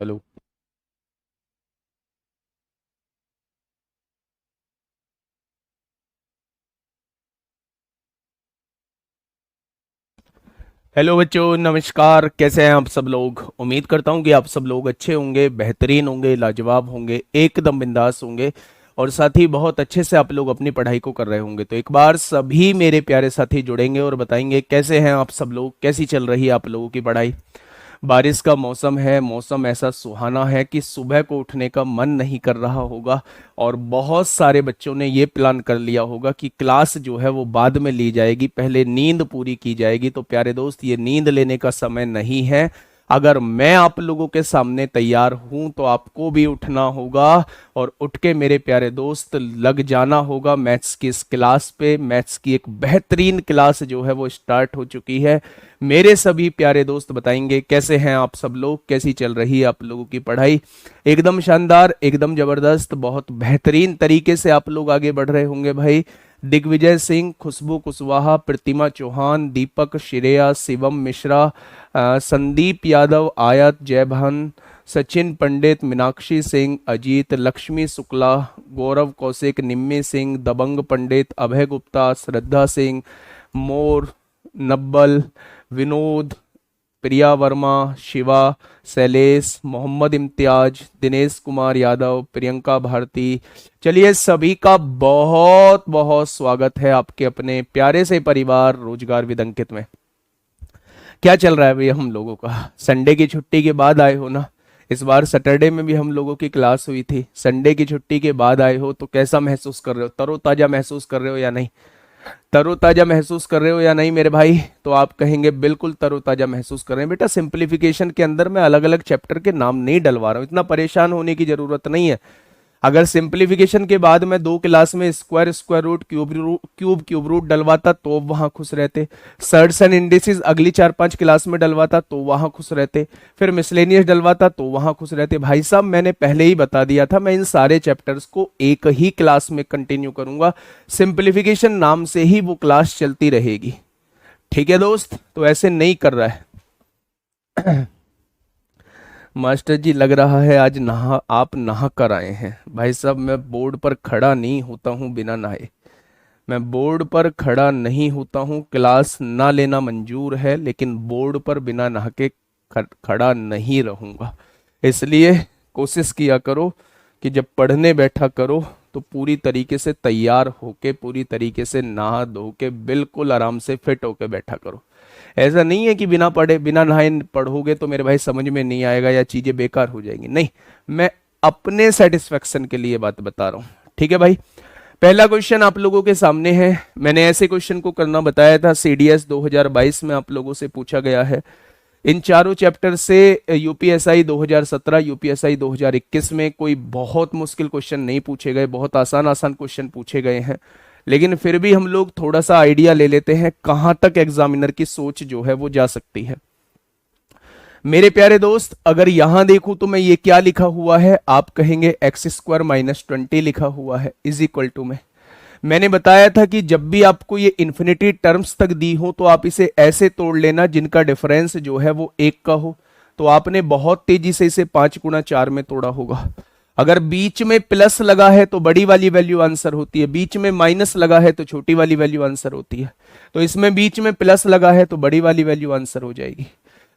Hello. Hello बच्चों, नमस्कार। कैसे हैं आप सब लोग? उम्मीद करता हूं कि आप सब लोग अच्छे होंगे, बेहतरीन होंगे, लाजवाब होंगे, एकदम बिंदास होंगे और साथ ही बहुत अच्छे से आप लोग अपनी पढ़ाई को कर रहे होंगे। तो एक बार सभी मेरे प्यारे साथी जुड़ेंगे और बताएंगे कैसे हैं आप सब लोग, कैसी चल रही है आप लोगों की पढ़ाई। बारिश का मौसम है, मौसम ऐसा सुहाना है कि सुबह को उठने का मन नहीं कर रहा होगा। और बहुत सारे बच्चों ने ये प्लान कर लिया होगा कि क्लास जो है वो बाद में ली जाएगी, पहले नींद पूरी की जाएगी। तो प्यारे दोस्त, ये नींद लेने का समय नहीं है। अगर मैं आप लोगों के सामने तैयार हूं तो आपको भी उठना होगा और उठ के मेरे प्यारे दोस्त लग जाना होगा मैथ्स की इस क्लास पे। मैथ्स की एक बेहतरीन क्लास जो है वो स्टार्ट हो चुकी है। मेरे सभी प्यारे दोस्त बताएंगे कैसे हैं आप सब लोग, कैसी चल रही है आप लोगों की पढ़ाई। एकदम शानदार, एकदम जबरदस्त, बहुत बेहतरीन तरीके से आप लोग आगे बढ़ रहे होंगे भाई। दिग्विजय सिंह, खुशबू कुशवाहा, प्रतिमा चौहान, दीपक, श्रेया, शिवम मिश्रा, संदीप यादव, आयत, जयभान, सचिन पंडित, मीनाक्षी सिंह, अजीत, लक्ष्मी शुक्ला, गौरव कौशिक, निम्मी सिंह, दबंग पंडित, अभय गुप्ता, श्रद्धा सिंह, मोर, नब्बल, विनोद, प्रिया वर्मा, शिवा, शैलेश, मोहम्मद इम्तियाज, दिनेश कुमार यादव, प्रियंका भारती। चलिए, सभी का बहुत बहुत स्वागत है आपके अपने प्यारे से परिवार रोजगार विद अंकित में। क्या चल रहा है भैया हम लोगों का? संडे की छुट्टी के बाद आए हो ना? इस बार सैटरडे में भी हम लोगों की क्लास हुई थी। संडे की छुट्टी के बाद आए हो तो कैसा महसूस कर रहे हो? तरोताजा महसूस कर रहे हो या नहीं? तरोताजा महसूस कर रहे हो या नहीं मेरे भाई? तो आप कहेंगे बिल्कुल तरोताजा महसूस कर रहे हैं। बेटा, सिंप्लीफिकेशन के अंदर मैं अलग अलग चैप्टर के नाम नहीं डलवा रहा हूं, इतना परेशान होने की जरूरत नहीं है। अगर सिंप्लीफिकेशन के बाद मैं 2 क्लास में square, square root, cube root डलवाता तो वहां खुश रहते। सर्ट्स एंड इंडिसेस अगली 4-5 क्लास में डलवाता तो वहां खुश रहते। फिर मिसलेनियस डलवाता तो वहां खुश रहते। भाई साहब, मैंने पहले ही बता दिया था मैं इन सारे चैप्टर्स को एक ही क्लास में कंटिन्यू करूंगा। सिंप्लीफिकेशन नाम से ही वो क्लास चलती रहेगी। ठीक है दोस्त? तो ऐसे नहीं कर रहा है। मास्टर जी, लग रहा है आज आप नहा कर आए हैं। भाई साहब, मैं बोर्ड पर खड़ा नहीं होता हूं बिना नहाए। मैं बोर्ड पर खड़ा नहीं होता हूं। क्लास ना लेना मंजूर है, लेकिन बोर्ड पर बिना नहा के खड़ा नहीं रहूंगा। इसलिए कोशिश किया करो कि जब पढ़ने बैठा करो तो पूरी तरीके से तैयार होके, पूरी तरीके से नहा धो के, बिल्कुल आराम से फिट होके बैठा करो। ऐसा नहीं है कि बिना पढ़े, बिना नहाए पढ़ोगे तो मेरे भाई समझ में नहीं आएगा या चीजें बेकार हो जाएंगी। नहीं, मैं अपने सेटिस्फेक्शन के लिए बात बता रहा हूं। ठीक है भाई? पहला क्वेश्चन आप लोगों के सामने है। मैंने ऐसे क्वेश्चन को करना बताया था, सीडीएस 2022 में आप लोगों से पूछा गया है। इन चारों चैप्टर से यूपीएसआई 2017, यूपीएसआई 2021 में कोई बहुत मुश्किल क्वेश्चन नहीं पूछे गए, बहुत आसान आसान क्वेश्चन पूछे गए हैं। लेकिन फिर भी हम लोग थोड़ा सा आइडिया ले लेते हैं कहां तक एग्जामिनर की सोच जो है वो जा सकती है। मेरे प्यारे दोस्त, अगर यहां देखूं तो मैं ये क्या लिखा हुआ है, आप कहेंगे x² - 20 लिखा हुआ है इज इक्वल टू में। मैंने बताया था कि जब भी आपको ये इन्फिनिटी टर्म्स तक दी हो तो आप इसे ऐसे तोड़ लेना जिनका डिफरेंस जो है वो 1 का हो। तो आपने बहुत तेजी से इसे 5×4 में तोड़ा होगा। अगर बीच में प्लस लगा है तो बड़ी वाली वैल्यू आंसर होती है, बीच में माइनस लगा है तो छोटी वाली वैल्यू आंसर होती है। तो इसमें बीच में प्लस लगा है तो बड़ी वाली वैल्यू आंसर हो जाएगी।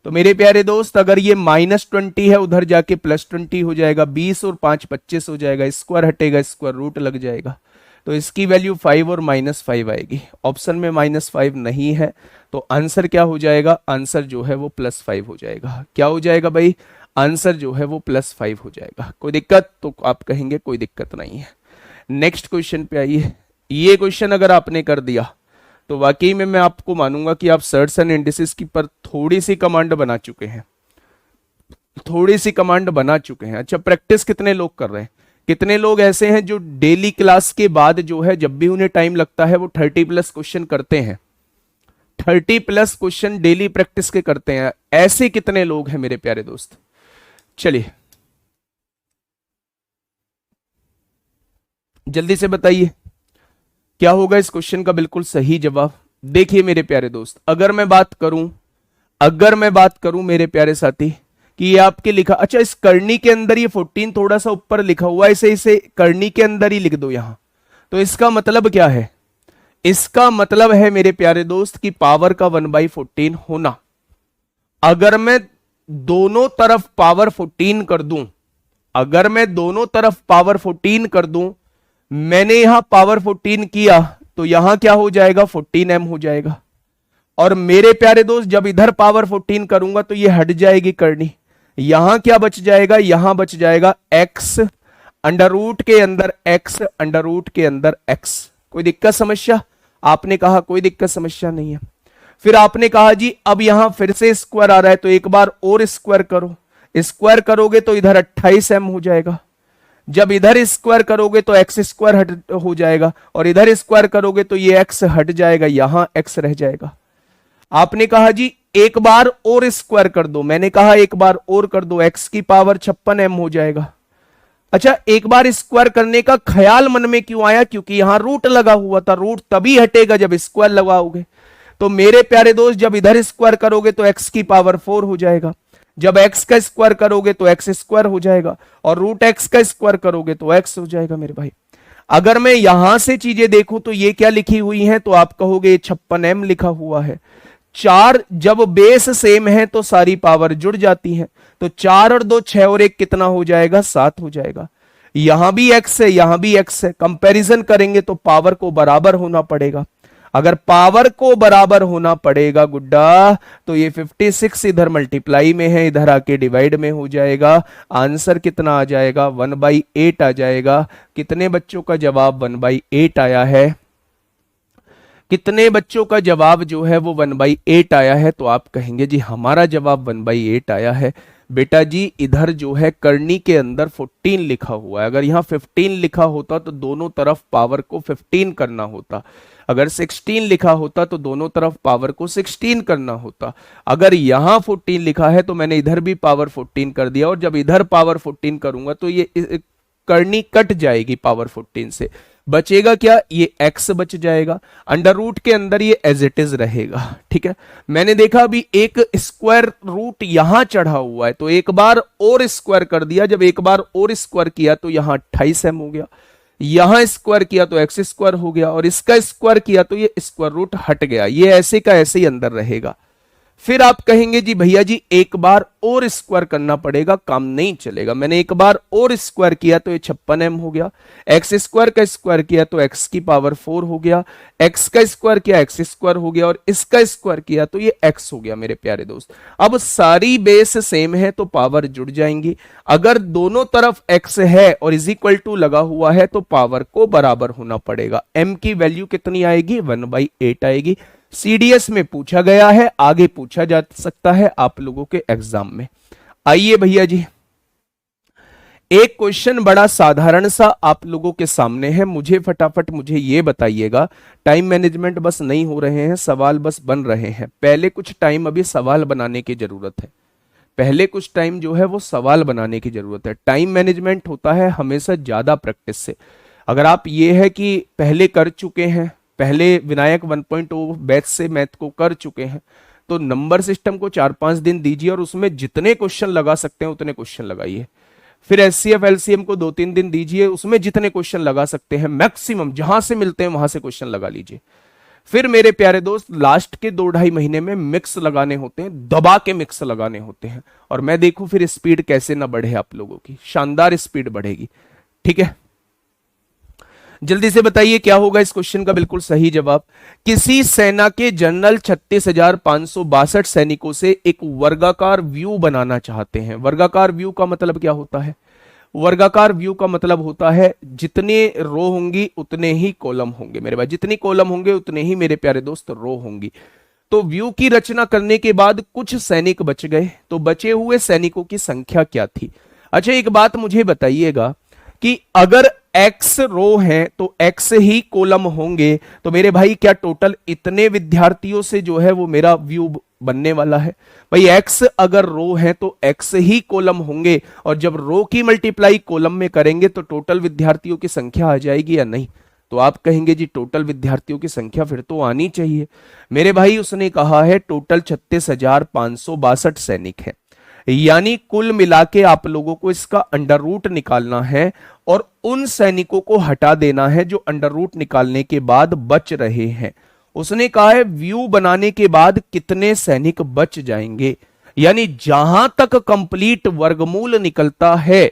तो मेरे प्यारे दोस्त, अगर ये -20 है, उधर जाके +20 हो जाएगा, 20 और 5 25 हो जाएगा, स्क्वायर हटेगा, स्क्वायर रूट लग जाएगा। तो इसकी वैल्यू 5 और -5 आएगी। ऑप्शन में -5 नहीं है, तो आंसर क्या हो जाएगा? आंसर जो है वो +5 हो जाएगा। क्या हो जाएगा भाई? आंसर जो है वो +5 हो जाएगा। कोई दिक्कत? तो आप कहेंगे कोई दिक्कत नहीं है। नेक्स्ट क्वेश्चन पे आइए। ये क्वेश्चन अगर आपने कर दिया तो वाकई में मैं आपको मानूंगा कि आप सर्ट्स एंड इंडिसेस की पर थोड़ी सी कमांड बना चुके हैं, थोड़ी सी कमांड बना चुके हैं। अच्छा, प्रैक्टिस कितने लोग कर रहे हैं? कितने लोग ऐसे हैं जो डेली क्लास के बाद जो है, जब भी उन्हें टाइम लगता है, वो 30+ क्वेश्चन करते हैं? 30+ क्वेश्चन डेली प्रैक्टिस के करते हैं। ऐसे कितने लोग हैं मेरे प्यारे दोस्त? चलिए जल्दी से बताइए क्या होगा इस क्वेश्चन का बिल्कुल सही जवाब। देखिए मेरे प्यारे दोस्त, अगर मैं बात करूं मेरे प्यारे साथी कि ये आपके लिखा, अच्छा इस करनी के अंदर ये 14 थोड़ा सा ऊपर लिखा हुआ है, इसे इसे करनी के अंदर ही लिख दो यहां। तो इसका मतलब क्या है, इसका मतलब है मेरे प्यारे दोस्त कि पावर का 1/14 होना। अगर मैं दोनों तरफ पावर 14 कर दूं, अगर मैं दोनों तरफ पावर 14 कर दूं, मैंने यहां पावर 14 किया तो यहां क्या हो जाएगा, 14m हो जाएगा। और मेरे प्यारे दोस्त जब इधर पावर 14 करूंगा तो ये हट जाएगी करनी, यहां क्या बच जाएगा, यहां बच जाएगा x अंडर रूट के अंदर x अंडर रूट के अंदर x। कोई दिक्कत समस्या? आपने कहा कोई दिक्कत समस्या नहीं है। फिर आपने कहा जी अब यहां फिर से स्क्वायर आ रहा है तो एक बार और स्क्वायर करो, स्क्वायर करोगे तो इधर 28m हो जाएगा। जब इधर स्क्वायर करोगे तो एक्स स्क्वायर हट हो जाएगा, और इधर स्क्वायर करोगे तो ये एक्स हट जाएगा, यहां एक्स रह जाएगा। आपने कहा जी एक बार और स्क्वायर कर दो, मैंने कहा एक बार और कर दो, एक्स की पावर 56m हो जाएगा। अच्छा एक बार स्क्वायर करने का ख्याल मन में क्यों आया, क्योंकि यहां रूट लगा हुआ था, रूट तभी हटेगा जब स्क्वायर लगाओगे। तो मेरे प्यारे दोस्त जब इधर स्क्वायर करोगे तो एक्स की पावर 4 हो जाएगा, जब एक्स का स्क्वायर करोगे तो एक्स स्क्वायर हो जाएगा, और रूट एक्स का स्क्वायर करोगे तो एक्स हो जाएगा मेरे भाई। अगर मैं यहां से चीजें देखूं तो ये क्या लिखी हुई है, तो आप कहोगे 56m लिखा हुआ है। चार जब बेस सेम है तो सारी पावर जुड़ जाती है, तो 4 और 2 6 और 1 कितना हो जाएगा, 7 हो जाएगा। यहां भी एक्स है यहां भी एक्स है, कंपैरिजन करेंगे तो पावर को बराबर होना पड़ेगा। अगर पावर को बराबर होना पड़ेगा गुड्डा, तो ये 56 इधर मल्टीप्लाई में है, इधर आके डिवाइड में हो जाएगा। आंसर कितना आ जाएगा, 1/8 आ जाएगा। कितने बच्चों का जवाब 1/8 आया है, कितने बच्चों का जवाब जो है वो 1/8 आया है? तो आप कहेंगे जी हमारा जवाब 1/8 आया है। बेटा जी इधर जो है करनी के अंदर 14 लिखा हुआ है, अगर यहां 15 लिखा होता तो दोनों तरफ पावर को 15 करना होता, अगर 16 लिखा होता तो दोनों तरफ पावर को 16 करना होता। अगर यहां 14 लिखा है तो मैंने इधर भी पावर 14 कर दिया, और जब इधर पावर 14 करूंगा तो ये करनी कट जाएगी पावर 14 से, बचेगा क्या, ये x बच जाएगा, अंडर रूट के अंदर ये एज इट इज रहेगा। ठीक है, मैंने देखा अभी एक स्क्वायर रूट यहां चढ़ा हुआ है, तो एक बार और स्क्वायर कर दिया, जब एक बार और स्क्वायर किया तो यहां 28m हो गया, यहां स्क्वायर किया तो एक्स स्क्वायर हो गया, और इसका स्क्वायर किया तो ये स्क्वायर रूट हट गया, ये ऐसे का ऐसे ही अंदर रहेगा। फिर आप कहेंगे जी भैया जी एक बार और स्क्वायर करना पड़ेगा, काम नहीं चलेगा। मैंने एक बार और स्क्वायर किया तो ये 56m हो गया, एक्स स्क्वायर का स्क्वायर किया तो एक्स की पावर 4 हो गया, एक्स का स्क्वायर किया एक्स स्क्वायर हो गया, और इसका स्क्वायर किया तो ये एक्स हो गया मेरे प्यारे दोस्त। अब सारी बेस सेम है तो पावर जुड़ जाएंगी, अगर दोनों तरफ एक्स है और इज इक्वल टू लगा हुआ है तो पावर को बराबर होना पड़ेगा। एम की वैल्यू कितनी आएगी, 1/8 आएगी। सीडीएस में पूछा गया है, आगे पूछा जा सकता है आप लोगों के एग्जाम में। आइए भैया जी एक क्वेश्चन बड़ा साधारण सा आप लोगों के सामने है, मुझे फटाफट मुझे ये बताइएगा, टाइम मैनेजमेंट बस नहीं हो रहे हैं, सवाल बस बन रहे हैं। पहले कुछ टाइम अभी सवाल बनाने की जरूरत है, पहले कुछ टाइम जो है वो सवाल बनाने की जरूरत है। टाइम मैनेजमेंट होता है हमेशा ज्यादा प्रैक्टिस से। अगर आप ये है कि पहले कर चुके हैं, पहले विनायक 1.0 बैच से मैथ को कर चुके हैं, तो नंबर सिस्टम को 4-5 दिन दीजिए और उसमें जितने क्वेश्चन लगा सकते हैं उतने क्वेश्चन लगाइए। फिर एचसीएफ एलसीएम को 2-3 दिन दीजिए, उसमें जितने क्वेश्चन लगा सकते हैं मैक्सिमम जहां से मिलते हैं वहां से क्वेश्चन लगा लीजिए। फिर मेरे प्यारे दोस्त लास्ट के 2-2.5 महीने में मिक्स लगाने होते हैं, दबा के मिक्स लगाने होते हैं, और मैं देखूं फिर स्पीड कैसे ना बढ़े, आप लोगों की शानदार स्पीड बढ़ेगी। ठीक है, जल्दी से बताइए क्या होगा इस क्वेश्चन का बिल्कुल सही जवाब। किसी सेना के जनरल 36,562 सैनिकों से एक वर्गाकार व्यू बनाना चाहते हैं। वर्गाकार व्यू का मतलब क्या होता है, वर्गाकार व्यू का मतलब होता है जितने रो होंगी उतने ही कॉलम होंगे मेरे भाई, जितनी कॉलम होंगे उतने ही मेरे प्यारे दोस्त रो होंगी। तो व्यू की रचना करने के बाद कुछ सैनिक बच गए, तो बचे हुए सैनिकों की संख्या क्या थी। अच्छा एक बात मुझे बताइएगा कि अगर x रो है तो x ही कॉलम होंगे, तो मेरे भाई क्या टोटल इतने विद्यार्थियों से जो है वो मेरा व्यू बनने वाला है। भाई x अगर रो है तो x ही कॉलम होंगे, और जब रो की मल्टीप्लाई कॉलम में करेंगे तो टोटल विद्यार्थियों की संख्या आ जाएगी या नहीं। तो आप कहेंगे जी टोटल विद्यार्थियों की संख्या फिर तो आनी चाहिए। मेरे भाई उसने कहा है टोटल 36,562 सैनिक है, यानी कुल मिला के आप लोगों को इसका अंडर रूट निकालना है और उन सैनिकों को हटा देना है जो अंडर रूट निकालने के बाद बच रहे हैं। उसने कहा है व्यू बनाने के बाद कितने सैनिक बच जाएंगे, यानी जहां तक कंप्लीट वर्गमूल निकलता है,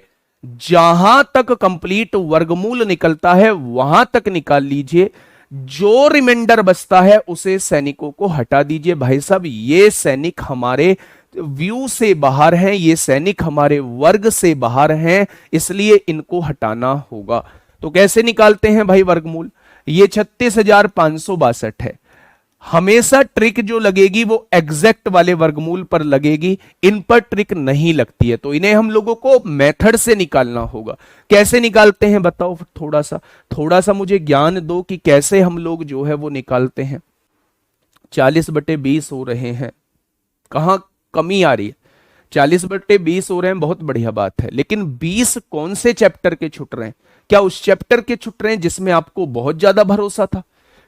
जहां तक कंप्लीट वर्गमूल निकलता है वहां तक निकाल लीजिए, जो रिमाइंडर बचता है उसे सैनिकों को हटा दीजिए। भाई साहब ये सैनिक हमारे व्यू से बाहर हैं, ये सैनिक हमारे वर्ग से बाहर हैं, इसलिए इनको हटाना होगा। तो कैसे निकालते हैं भाई वर्गमूल? ये 36,562 है। हमेशा ट्रिक जो लगेगी वो एग्जैक्ट वाले वर्गमूल पर लगेगी, इन पर ट्रिक नहीं लगती है, तो इन्हें हम लोगों को मेथड से निकालना होगा। कैसे निकालते हैं बताओ? थोड़ा सा मुझे ज्ञान दो कि कैसे हम लोग जो है वो निकालते हैं। 40/20 हो रहे हैं, कहां कमी आ रही है? 40/20 हो रहे हैं, बहुत बढ़िया बात है, लेकिन 20 कौन से चैप्टर के छुट रहे हैं? क्या उस चैप्टर के छुट रहे हैं जिसमें आपको बहुत ज्यादा भरोसा था?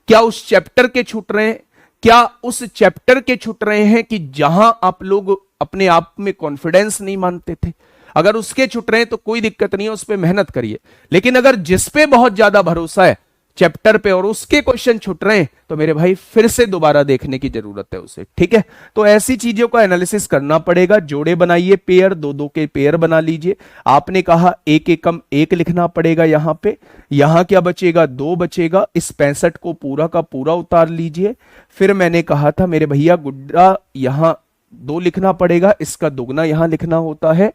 क्या उस चैप्टर के छूट रहे हैं? क्या उस चैप्टर के छूट रहे हैं कि जहां आप लोग अपने आप में कॉन्फिडेंस नहीं मानते थे? अगर उसके छूट रहे हैं तो कोई दिक्कत नहीं है, उस पर मेहनत करिए। लेकिन अगर जिस पे बहुत ज्यादा भरोसा है चैप्टर पे और उसके क्वेश्चन छूट रहे हैं तो मेरे भाई फिर से दोबारा देखने की जरूरत है उसे, ठीक है? तो ऐसी चीजों का एनालिसिस करना पड़ेगा। जोड़े बनाइए, पेयर, दो दो के पेयर बना लीजिए। आपने कहा एक एकम एक लिखना पड़ेगा यहां पे, यहां क्या बचेगा? 2 बचेगा। इस 65 को पूरा का पूरा उतार लीजिए। फिर मैंने कहा था मेरे भैया गुड्डा यहां 2 लिखना पड़ेगा, इसका दुगना यहां लिखना होता है।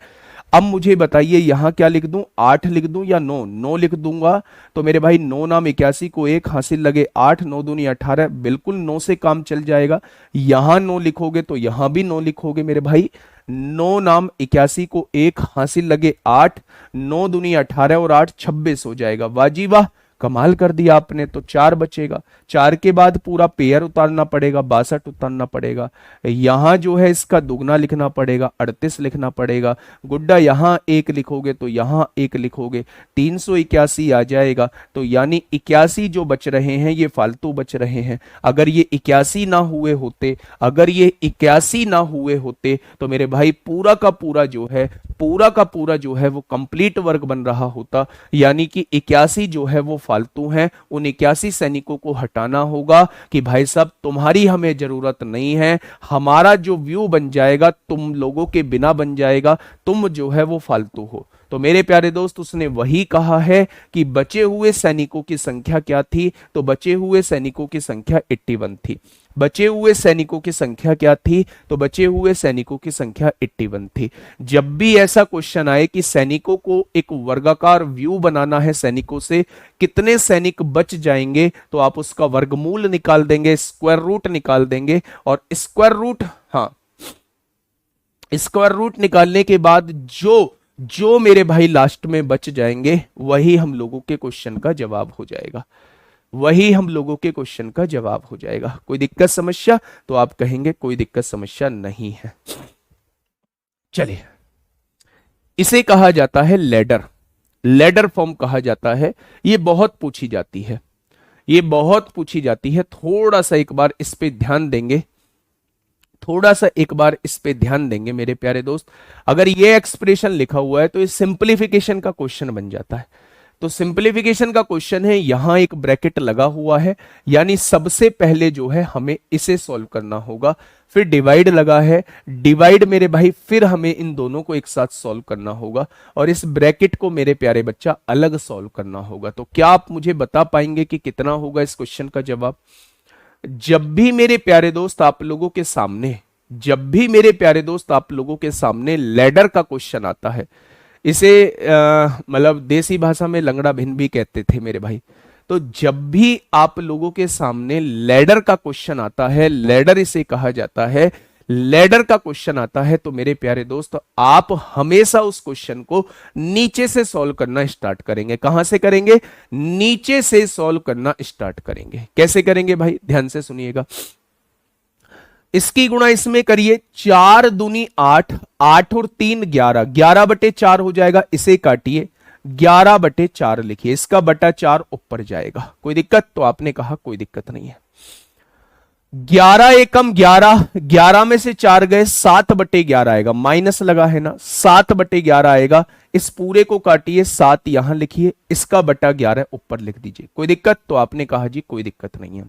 अब मुझे बताइए यहां क्या लिख दूं? 8 लिख दूं या 9? 9 लिख दूंगा तो मेरे भाई 9 नाम 81 को 1 हासिल लगे 8, 9 दूनी 18, बिल्कुल 9 से काम चल जाएगा। यहां 9 लिखोगे तो यहां भी 9 लिखोगे मेरे भाई। 9 नाम 81 को 1 हासिल लगे 8, 9 दूनी 18 और 8 26 हो जाएगा। वाजी वाह, कमाल कर दिया आपने। तो 4 बचेगा। 4 के बाद पूरा पेयर उतारना पड़ेगा, 62 उतारना पड़ेगा। यहां जो है इसका दुगना लिखना पड़ेगा, 38 लिखना पड़ेगा। गुड्डा यहां 1 लिखोगे तो यहां 1 लिखोगे, 381 आ जाएगा। तो यानी 81 जो बच रहे हैं ये फालतू बच रहे हैं। अगर ये 81 ना हुए होते, अगर ये 81 ना हुए होते तो मेरे भाई पूरा का पूरा जो है वो कंप्लीट वर्ग बन रहा होता। यानी कि 81 जो है वो फालतू हैं। उन 81 सैनिकों को हटाना होगा कि भाई साहब तुम्हारी हमें जरूरत नहीं है, हमारा जो व्यू बन जाएगा तुम लोगों के बिना बन जाएगा, तुम जो है वो फालतू हो। तो मेरे प्यारे दोस्त उसने वही कहा है कि बचे हुए सैनिकों की संख्या क्या थी? तो बचे हुए सैनिकों की संख्या 81 थी। बचे हुए सैनिकों की संख्या क्या थी? तो बचे हुए सैनिकों की संख्या 81 थी। जब भी ऐसा क्वेश्चन आए कि सैनिकों को एक वर्गाकार व्यू बनाना है, सैनिकों से कितने सैनिक बच जाएंगे, तो आप उसका वर्गमूल निकाल देंगे, स्क्वायर रूट निकाल देंगे। और स्क्वायर रूट, हाँ, स्क्वायर रूट निकालने के बाद जो मेरे भाई लास्ट में बच जाएंगे वही हम लोगों के क्वेश्चन का जवाब हो जाएगा, वही हम लोगों के क्वेश्चन का जवाब हो जाएगा। कोई दिक्कत समस्या? तो आप कहेंगे कोई दिक्कत समस्या नहीं है। चलिए, इसे कहा जाता है लेडर, लेडर फॉर्म कहा जाता है। ये बहुत पूछी जाती है, ये बहुत पूछी जाती है। थोड़ा सा एक बार इस पे ध्यान देंगे, थोड़ा सा एक बार इस पे ध्यान देंगे मेरे प्यारे दोस्त। अगर ये एक्सप्रेशन लिखा हुआ है तो ये सिंप्लीफिकेशन का क्वेश्चन बन जाता है। तो सिंप्लीफिकेशन का क्वेश्चन है, यहां एक ब्रैकेट लगा हुआ है, यानी सबसे पहले जो है हमें इसे सॉल्व करना होगा। फिर डिवाइड लगा है, डिवाइड मेरे भाई फिर हमें इन दोनों को एक साथ सॉल्व करना होगा और इस ब्रैकेट को मेरे प्यारे बच्चा अलग सॉल्व करना होगा। तो क्या आप मुझे बता पाएंगे कि कितना होगा इस क्वेश्चन का जवाब? जब भी मेरे प्यारे दोस्त आप लोगों के सामने, जब भी मेरे प्यारे दोस्त आप लोगों के सामने लैडर का क्वेश्चन आता है, इसे मतलब देसी भाषा में लंगड़ा भिन्न भी कहते थे मेरे भाई। तो जब भी आप लोगों के सामने लैडर का क्वेश्चन आता है, लैडर इसे कहा जाता है, लैडर का क्वेश्चन आता है, तो मेरे प्यारे दोस्त आप हमेशा उस क्वेश्चन को नीचे से सॉल्व करना स्टार्ट करेंगे। कहां से करेंगे? नीचे से सॉल्व करना स्टार्ट करेंगे। कैसे करेंगे भाई? ध्यान से सुनिएगा। इसकी गुणा इसमें करिए, 4 दूनी 8, 8 और 3 11, 11/4 हो जाएगा। इसे काटिए, 11/4 लिखिए, इसका बटा 4 ऊपर जाएगा। कोई दिक्कत? तो आपने कहा कोई दिक्कत नहीं है। 11 एकम 11, 11 में से 4 गए, 7/11 आएगा, माइनस लगा है ना, 7/11 आएगा। इस पूरे को काटिए, 7 यहां लिखिए, इसका बटा 11 ऊपर लिख दीजिए। कोई दिक्कत? तो आपने कहा जी कोई दिक्कत नहीं है।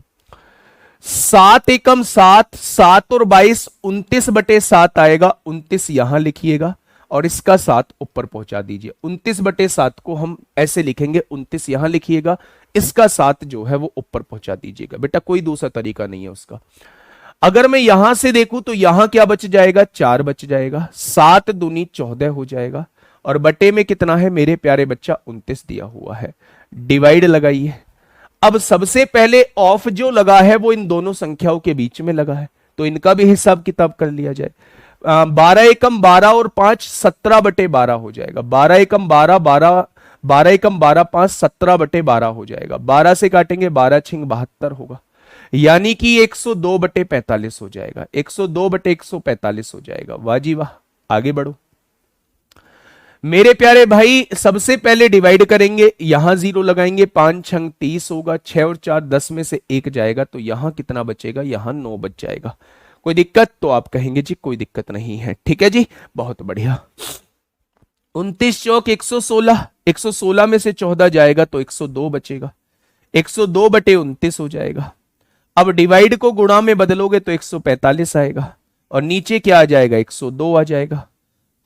7 एकम 7, 7 और 22 29/7 आएगा, 29 यहां लिखिएगा और इसका 7 ऊपर पहुंचा दीजिए। 29/7 को हम ऐसे लिखेंगे, 29 यहां लिखिएगा, इसका 7 जो है वो ऊपर पहुंचा दीजिएगा। बेटा कोई दूसरा तरीका नहीं है उसका। अगर मैं यहां से देखूं तो यहां क्या बच जाएगा? 4 बच जाएगा, 7 दूनी 14 हो जाएगा और बटे में कितना है मेरे प्यारे बच्चा? 29 दिया हुआ है। डिवाइड लगाइए। अब सबसे पहले ऑफ जो लगा है वो इन दोनों संख्याओं के बीच में लगा है, तो इनका भी हिसाब किताब कर लिया जाए। 12 एकम 12 और 5 17/12 हो जाएगा। 12 एकम 12, 12, 12 एकम 12, 5 17/12 हो जाएगा। 12 से काटेंगे, 12 छिंग 72 होगा, यानी कि 102/45 हो जाएगा। 102/145 हो जाएगा। वाह जी वाह, आगे बढ़ो मेरे प्यारे भाई। सबसे पहले डिवाइड करेंगे, यहां 0 लगाएंगे, 5 छंग 30 होगा, 6 और 4 10 में से 1 जाएगा, तो यहां कितना बचेगा? यहां 9 बच जाएगा। कोई दिक्कत? तो आप कहेंगे जी कोई दिक्कत नहीं है। ठीक है जी, बहुत बढ़िया। 29 चौक 116, 116 में से 14 जाएगा तो 102 बचेगा, 102/29 हो जाएगा। अब डिवाइड को गुणा में बदलोगे तो 145 आएगा और नीचे क्या आ जाएगा? 102 आ जाएगा।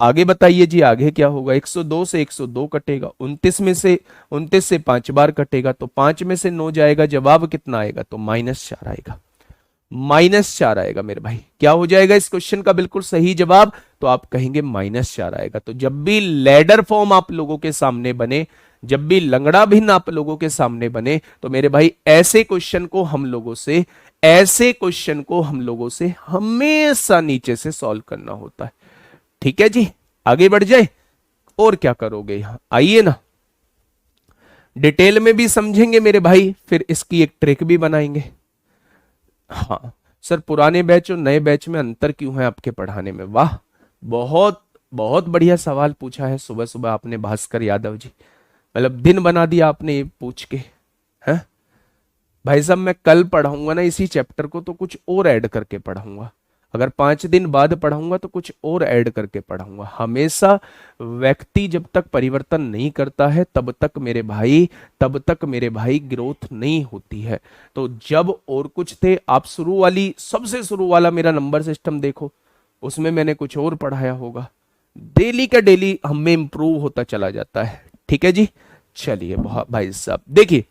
आगे बताइए जी, आगे क्या होगा? 102 से 102 कटेगा, 29 से 5 बार कटेगा, तो 5 में से 9 जाएगा, जवाब कितना आएगा? तो -4 आएगा। -4 आएगा मेरे भाई। क्या हो जाएगा इस क्वेश्चन का बिल्कुल सही जवाब? तो आप कहेंगे -4 आएगा। तो जब भी लैडर फॉर्म आप लोगों के सामने बने, जब भी लंगड़ा भिन्न आप लोगों के सामने बने, तो मेरे भाई ऐसे क्वेश्चन को हम लोगों से, ऐसे क्वेश्चन को हम लोगों से हमेशा नीचे से सॉल्व करना होता है। ठीक है जी, आगे बढ़ जाए। और क्या करोगे यहां, आइए ना, डिटेल में भी समझेंगे मेरे भाई, फिर इसकी एक ट्रिक भी बनाएंगे। हाँ सर, पुराने बैच और नए बैच में अंतर क्यों है आपके पढ़ाने में? वाह, बहुत बहुत बढ़िया सवाल पूछा है सुबह सुबह आपने भास्कर यादव जी। मतलब दिन बना दिया आपने ये पूछ के। हैं भाई साहब, मैं कल पढ़ाऊंगा ना इसी चैप्टर को, तो कुछ और ऐड करके पढ़ाऊंगा। अगर 5 दिन बाद पढ़ाऊंगा तो कुछ और ऐड करके पढ़ाऊंगा। हमेशा व्यक्ति जब तक परिवर्तन नहीं करता है तब तक मेरे भाई, तब तक मेरे भाई ग्रोथ नहीं होती है। तो जब और कुछ थे, आप शुरू वाली, सबसे शुरू वाला मेरा नंबर सिस्टम देखो, उसमें मैंने कुछ और पढ़ाया होगा। डेली का डेली हमें इंप्रूव होता चला जाता है। ठीक है जी, चलिए भाई साहब देखिए,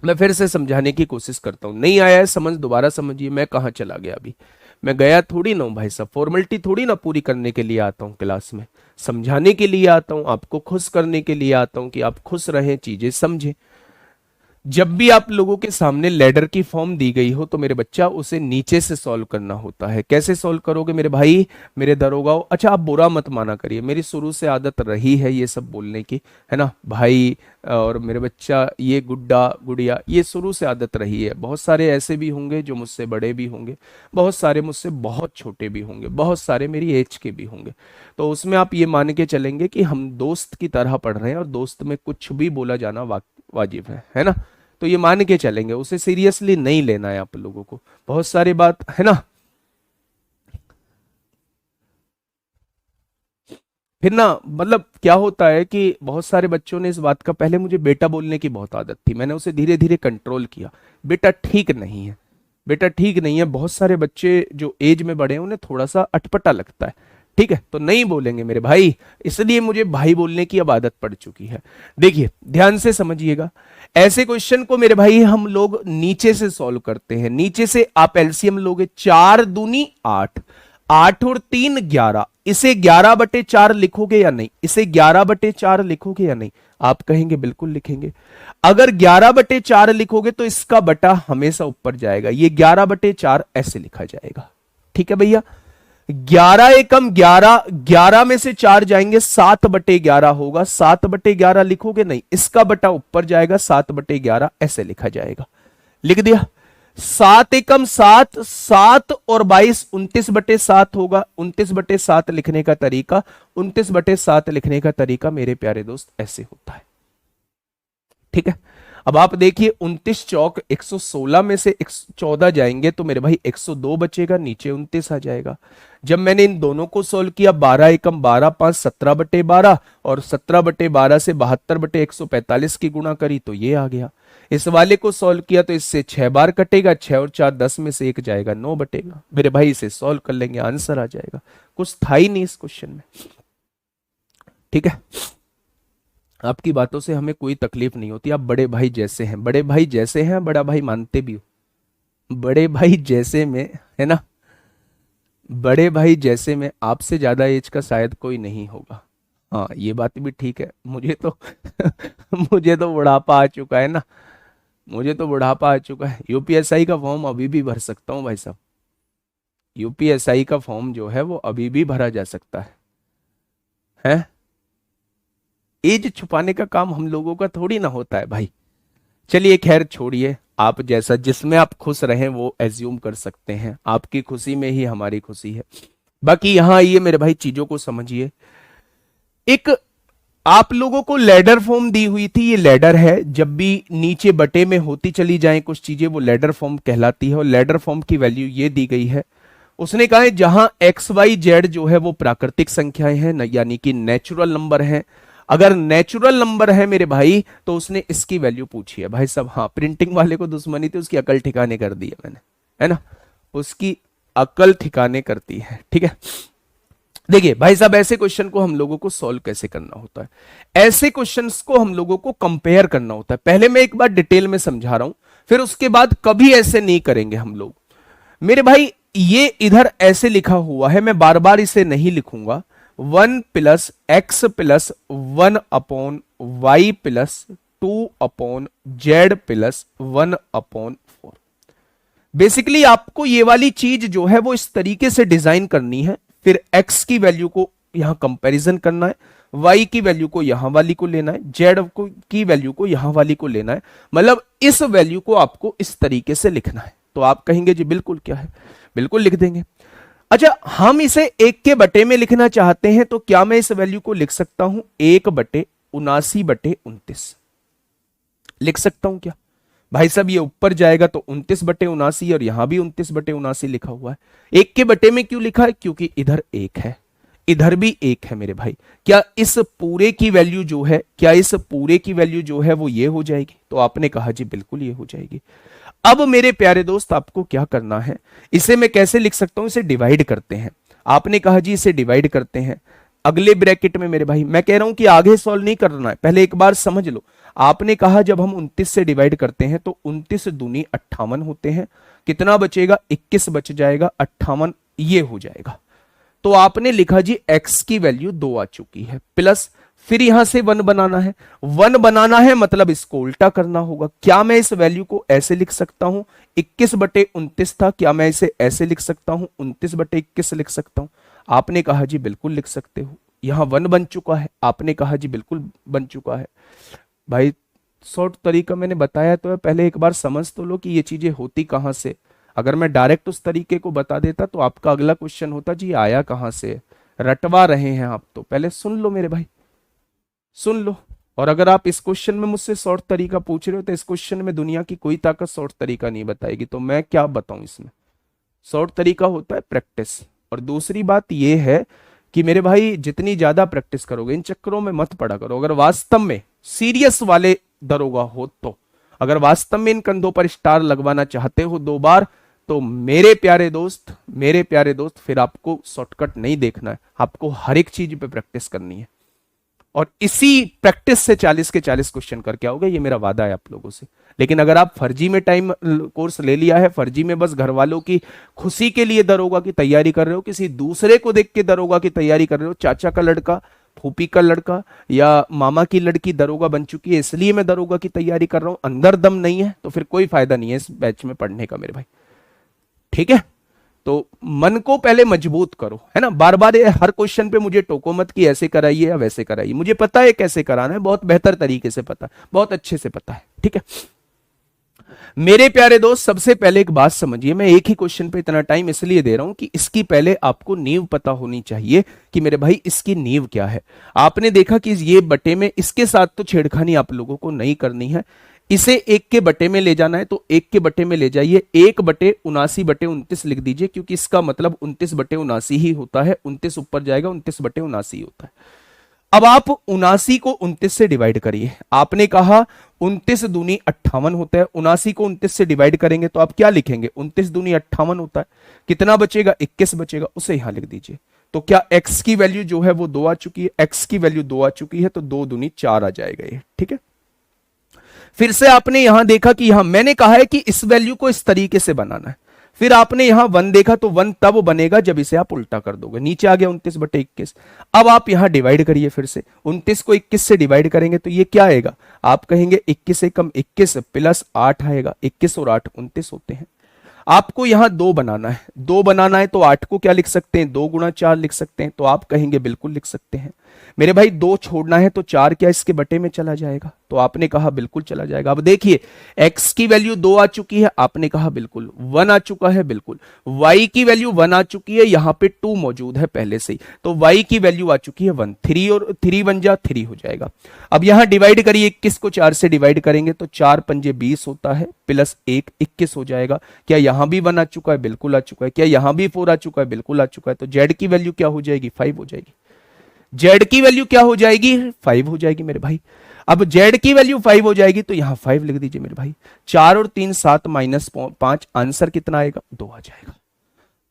मैं फिर से समझाने की कोशिश करता हूं। नहीं आया है समझ, दोबारा समझिए। मैं कहां चला गया अभी? मैं गया थोड़ी ना हूं भाई साहब, फॉर्मेलिटी थोड़ी ना पूरी करने के लिए आता हूं क्लास में, समझाने के लिए आता हूं, आपको खुश करने के लिए आता हूं कि आप खुश रहें, चीजें समझें। जब भी आप लोगों के सामने लैडर की फॉर्म दी गई हो तो मेरे बच्चा उसे नीचे से सॉल्व करना होता है। कैसे सॉल्व करोगे मेरे भाई, मेरे दरोगाओ? अच्छा, आप बुरा मत माना करिए, मेरी शुरू से आदत रही है ये सब बोलने की, है ना भाई और मेरे बच्चा, ये गुड्डा गुड़िया, ये शुरू से आदत रही है। बहुत सारे ऐसे भी होंगे जो मुझसे बड़े भी होंगे, बहुत सारे मुझसे बहुत छोटे भी होंगे, बहुत सारे मेरी एज के भी होंगे। तो उसमें आप ये मान के चलेंगे कि हम दोस्त की तरह पढ़ रहे हैं और दोस्त में कुछ भी बोला जाना वाजिब है ना? तो ये मान के चलेंगे, उसे सीरियसली नहीं लेना है आप लोगों को, बहुत सारी बात है ना। फिर ना मतलब क्या होता है कि बहुत सारे बच्चों ने इस बात का, पहले मुझे बेटा बोलने की बहुत आदत थी, मैंने उसे धीरे धीरे कंट्रोल किया। बेटा ठीक नहीं है, बेटा ठीक नहीं है। बहुत सारे बच्चे जो एज में बड़े हैं उन्हें थोड़ा सा अटपटा लगता है, ठीक है, तो नहीं बोलेंगे मेरे भाई, इसलिए मुझे भाई बोलने की अब आदत पड़ चुकी है। देखिए ध्यान से समझिएगा, ऐसे क्वेश्चन को मेरे भाई हम लोग नीचे से सॉल्व करते हैं। नीचे से आप एलसीएम लोगे, 4 दूनी 8, 8 और 3 11, इसे 11/4 लिखोगे या नहीं? इसे 11/4 लिखोगे या नहीं? आप कहेंगे बिल्कुल लिखेंगे। अगर 11/4 लिखोगे तो इसका बटा हमेशा ऊपर जाएगा, ये 11/4 ऐसे लिखा जाएगा। ठीक है भैया, 11 एकम 11, 11 में से 4 जाएंगे, 7/11 होगा, 7/11 लिखोगे नहीं, इसका बटा ऊपर जाएगा, 7/11 ऐसे लिखा जाएगा। लिख दिया। 7 एकम 7, 7 और 22 29/7 होगा। 29/7 लिखने का तरीका, 29/7 लिखने का तरीका मेरे प्यारे दोस्त ऐसे होता है। ठीक है, अब आप देखिए 29 चौक 116 में से 14 जाएंगे तो मेरे भाई 102 बचेगा, नीचे 29 आ जाएगा। जब मैंने इन दोनों को सोल्व किया 12 एकम 12 5 17/12 और 17/12 से 72/145 की गुणा करी तो ये आ गया। इस वाले को सॉल्व किया तो इससे 6 बार कटेगा, 6 और 4 10 में से 1 जाएगा, 9 बटेगा। मेरे भाई इसे सॉल्व कर लेंगे, आंसर आ जाएगा। कुछ था ही नहीं इस क्वेश्चन में। ठीक है, आपकी बातों से हमें कोई तकलीफ नहीं होती, आप बड़े भाई जैसे हैं, बड़े भाई जैसे हैं, बड़ा भाई मानते भी हो। बड़े भाई जैसे में है ना, बड़े भाई जैसे में आपसे ज्यादा एज का शायद कोई नहीं होगा। हाँ ये बात भी ठीक है। मुझे तो मुझे तो बुढ़ापा आ चुका है ना, मुझे तो बुढ़ापा आ चुका है। यूपीएसआई का फॉर्म अभी भी भर सकता हूँ भाई साहब, यूपीएसआई का फॉर्म जो है वो अभी भी भरा जा सकता है? एज छुपाने का काम हम लोगों का थोड़ी ना होता है भाई। चलिए खैर छोड़िए, आप जैसा जिसमें आप खुश रहें वो एज्यूम कर सकते हैं, आपकी खुशी में ही हमारी खुशी है। बाकी यहां आइए मेरे भाई, चीजों को समझिए। एक आप लोगों को लैडर फॉर्म दी हुई थी, ये लैडर है। जब भी नीचे बटे में होती चली जाएं कुछ चीजें, वो लैडर फॉर्म कहलाती है। और लैडर फॉर्म की वैल्यू ये दी गई है, उसने कहा है जहां एक्स वाई जेड जो है वो प्राकृतिक संख्याएं हैं, यानी कि नेचुरल नंबर हैं। अगर नेचुरल नंबर है मेरे भाई तो उसने इसकी वैल्यू पूछी है भाई साहब। हाँ, प्रिंटिंग वाले को दुश्मनी थी, उसकी अकल ठिकाने कर दी है मैंने, है ना, उसकी अकल ठिकाने करती है। ठीक है, देखिए भाई साहब, ऐसे क्वेश्चन को हम लोगों को सॉल्व कैसे करना होता है? ऐसे क्वेश्चंस को हम लोगों को कंपेयर करना होता है। पहले मैं एक बार डिटेल में समझा रहा हूं, फिर उसके बाद कभी ऐसे नहीं करेंगे हम लोग मेरे भाई। ये इधर ऐसे लिखा हुआ है, मैं बार बार इसे नहीं लिखूंगा। 1 + x + 1/y + 2/z + 1/4। बेसिकली आपको ये वाली चीज जो है वो इस तरीके से डिजाइन करनी है। फिर x की वैल्यू को यहां कंपैरिजन करना है, y की वैल्यू को यहां वाली को लेना है, z की वैल्यू को यहां वाली को लेना है। मतलब इस वैल्यू को आपको इस तरीके से लिखना है। तो आप कहेंगे जी बिल्कुल, क्या है, बिल्कुल लिख देंगे। अच्छा, हम इसे 1 के बटे में लिखना चाहते हैं तो क्या मैं इस वैल्यू को लिख सकता हूं 1/79/29 लिख सकता हूं क्या भाई साहब? ये ऊपर जाएगा तो 29/79 और यहां भी 29/79 लिखा हुआ है। 1 के बटे में क्यों लिखा है? क्योंकि इधर 1 है, इधर भी 1 है मेरे भाई। क्या इस पूरे की वैल्यू जो है, क्या इस पूरे की वैल्यू जो है वो ये हो जाएगी? तो आपने कहा जी बिल्कुल ये हो जाएगी। अब मेरे प्यारे दोस्त आपको क्या करना है, इसे मैं कैसे लिख सकता हूं? इसे डिवाइड करते हैं। आपने कहा जी इसे डिवाइड करते हैं। अगले ब्रैकेट में मेरे भाई, मैं कह रहा हूं कि आगे सॉल्व नहीं करना है, पहले एक बार समझ लो। आपने कहा जब हम 29 से डिवाइड करते हैं तो 29 दूनी 58 होते हैं। कितना बचेगा? 21 बच जाएगा, 58 ये हो जाएगा। तो आपने लिखा जी x की वैल्यू 2 आ चुकी है, प्लस फिर यहां से 1 बनाना है। 1 बनाना है मतलब इसको उल्टा करना होगा। क्या मैं इस वैल्यू को ऐसे लिख सकता हूं? 21/29 था, क्या मैं इसे ऐसे लिख सकता हूं? 29/21 लिख सकता हूं? आपने कहा जी बिल्कुल लिख सकते हो। यहां 1 बन चुका है, आपने कहा जी बिल्कुल बन चुका है। भाई शॉर्ट तरीका मैंने बताया तो है, पहले एक बार समझ तो लो कि ये चीजें होती कहां से। अगर मैं डायरेक्ट उस तरीके को बता देता तो आपका अगला क्वेश्चन होता जी आया कहां से, रटवा रहे हैं आप। तो पहले सुन लो मेरे भाई, सुन लो। और अगर आप इस क्वेश्चन में मुझसे शॉर्ट तरीका पूछ रहे हो तो इस क्वेश्चन में दुनिया की कोई ताकत शॉर्ट तरीका नहीं बताएगी, तो मैं क्या बताऊं इसमें। शॉर्ट तरीका होता है प्रैक्टिस। और दूसरी बात यह है कि मेरे भाई जितनी ज्यादा प्रैक्टिस करोगे, इन चक्करों में मत पड़ा करो। अगर वास्तव में सीरियस वाले दरोगा हो तो, अगर वास्तव में इन कंधों पर स्टार लगवाना चाहते हो 2 बार, तो मेरे प्यारे दोस्त, मेरे प्यारे दोस्त, फिर आपको शॉर्टकट नहीं देखना है, आपको हर एक चीज पे प्रैक्टिस करनी है। और इसी प्रैक्टिस से 40 के 40 क्वेश्चन करके आओगे, ये मेरा वादा है आप लोगों से। लेकिन अगर आप फर्जी में टाइम कोर्स ले लिया है, फर्जी में बस घर वालों की खुशी के लिए दरोगा की तैयारी कर रहे हो, किसी दूसरे को देख के दरोगा की तैयारी कर रहे हो, चाचा का लड़का, फूफी का लड़का या मामा की लड़की दरोगा बन चुकी है इसलिए मैं दरोगा की तैयारी कर रहा हूं, अंदर दम नहीं है, तो फिर कोई फायदा नहीं है इस बैच में पढ़ने का मेरे भाई। ठीक है, तो मन को पहले मजबूत करो, है ना। बार बार हर क्वेश्चन पे मुझे टोको मत कि ऐसे कराइए या वैसे कराइए। मुझे पता है कैसे कराना है, बहुत बेहतर तरीके से पता है, बहुत अच्छे से पता है। ठीक है मेरे प्यारे दोस्त, सबसे पहले एक बात समझिए। मैं एक ही क्वेश्चन पे इतना टाइम इसलिए दे रहा हूं कि इसकी पहले आपको नींव पता होनी चाहिए कि मेरे भाई इसकी नींव क्या है। आपने देखा कि ये बटे में इसके साथ तो छेड़खानी आप लोगों को नहीं करनी है। इसे 1 के बटे में ले जाना है तो 1 के बटे में ले जाइए, 1/79/29 लिख दीजिए, क्योंकि इसका मतलब 29/79 ही होता है, 29 ऊपर जाएगा, 29/79 होता है। अब आप 79 को 29 से डिवाइड करिए। आपने कहा 29 दूनी 58 होता है, 79 को 29 से डिवाइड करेंगे तो आप क्या लिखेंगे, 29 दूनी 58 होता है, कितना बचेगा, 21 बचेगा, उसे यहां लिख दीजिए। तो क्या x की वैल्यू जो है वो 2 आ चुकी है, x की वैल्यू 2 आ चुकी है, तो 2 दूनी 4 आ जाएगा ये, ठीक है। फिर से आपने यहां देखा कि यहां मैंने कहा है कि इस वैल्यू को इस तरीके से बनाना है, फिर आपने यहां 1 देखा तो 1 तब बनेगा जब इसे आप उल्टा कर दोगे, नीचे आ गया 29/21। अब आप यहां डिवाइड करिए, फिर से 29 को 21 से डिवाइड करेंगे तो ये क्या आएगा, आप कहेंगे 21 से कम 21 प्लस 8 आएगा, 21 और 8 29 होते हैं। आपको यहां 2 बनाना है, 2 बनाना है तो 8 को क्या लिख सकते हैं, 2 गुणा 4 लिख सकते हैं, तो आप कहेंगे बिल्कुल लिख सकते हैं। मेरे भाई 2 छोड़ना है तो 4 क्या इसके बटे में चला जाएगा, तो आपने कहा बिल्कुल चला जाएगा। अब देखिए x की वैल्यू 2 आ चुकी है, आपने कहा बिल्कुल, 1 आ चुका है बिल्कुल, y की वैल्यू 1 आ चुकी है, यहां पे 2 मौजूद है पहले से ही, तो y की वैल्यू आ चुकी है 1, 3 और 3 1 जा 3 हो जाएगा। अब यहां डिवाइड करिए, 21 को 4 से डिवाइड करेंगे तो 4 पंजे 20 होता है, प्लस 1 21 हो जाएगा। क्या यहां भी 1 आ चुका है, बिल्कुल आ चुका है। क्या यहां भी 4 आ चुका है, बिल्कुल आ चुका है। तो z की वैल्यू क्या हो जाएगी, 5 हो जाएगी। z की वैल्यू क्या हो जाएगी, 5 हो जाएगी मेरे भाई। अब z की वैल्यू 5 हो जाएगी तो यहां 5 लिख दीजिए मेरे भाई। 4 और 3 7 माइनस 5, आंसर कितना आएगा, 2 आ जाएगा।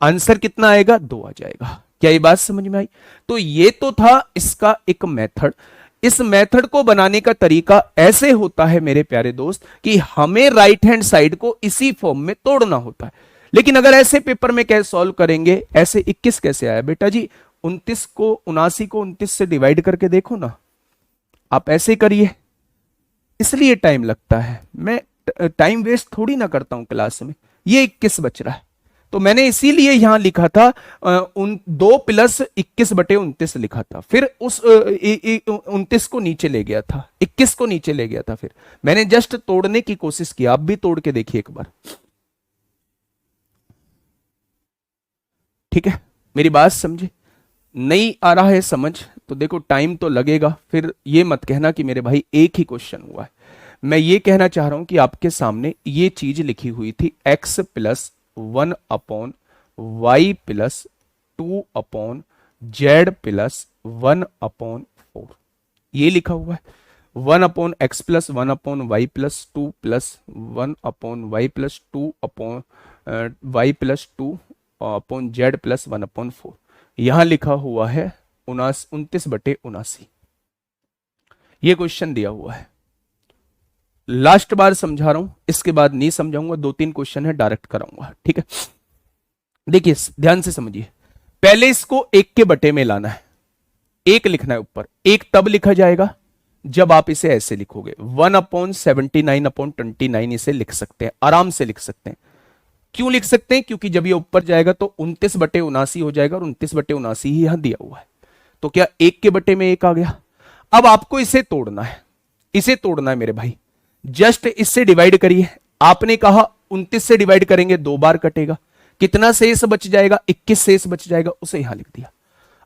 आंसर कितना आएगा, 2 आ जाएगा। क्या ये बात समझ में आई। तो ये तो था इसका एक मेथड। इस मेथड को बनाने का तरीका ऐसे होता है मेरे प्यारे दोस्त कि हमें राइट हैंड साइड को इसी फॉर्म में तोड़ना होता है। लेकिन अगर ऐसे पेपर में कैसे सॉल्व करेंगे, ऐसे 21 कैसे आया बेटा जी, 29 को 79 को 29 से डिवाइड करके देखो ना, आप ऐसे करिए, इसलिए टाइम लगता है। मैं टाइम वेस्ट थोड़ी ना करता हूं क्लास में। ये 21 बच रहा है तो मैंने इसीलिए यहां लिखा था 2 + 21/29 लिखा था, फिर उस 29 को नीचे ले गया था, 21 को नीचे ले गया था, फिर मैंने जस्ट तोड़ने की कोशिश की। आप भी तोड़ के देखिए एक बार, ठीक है। मेरी बात समझे, नहीं आ रहा है समझ तो देखो टाइम तो लगेगा, फिर ये मत कहना कि मेरे भाई एक ही क्वेश्चन हुआ है। मैं ये कहना चाह रहा हूं कि आपके सामने ये चीज लिखी हुई थी, x + 1/y + 2/z + 1/4, ये लिखा हुआ है। 1/x + 1/y + 2 + 1/y + 2/y + 2/z + 1/4, यहां लिखा हुआ है 29/79। ये क्वेश्चन दिया हुआ है। लास्ट बार समझा रहा हूं, इसके बाद नहीं समझाऊंगा, 2-3 क्वेश्चन है डायरेक्ट कराऊंगा, ठीक है। देखिए ध्यान से समझिए, पहले इसको 1 के बटे में लाना है, 1 लिखना है ऊपर। 1 तब लिखा जाएगा जब आप इसे ऐसे लिखोगे, 1/79/29 इसे लिख सकते हैं, आराम से लिख सकते हैं। क्यों लिख सकते हैं, क्योंकि जब ये ऊपर जाएगा तो 29/79 हो जाएगा, और 29/79 ही यहां दिया हुआ है। तो क्या 1 के बटे में 1 आ गया। अब आपको इसे तोड़ना है, इसे तोड़ना है मेरे भाई। जस्ट इससे डिवाइड करिए। आपने कहा 29 से डिवाइड करेंगे 2 बार कटेगा, कितना शेष बच जाएगा, 21 शेष बच जाएगा, उसे यहां लिख दिया।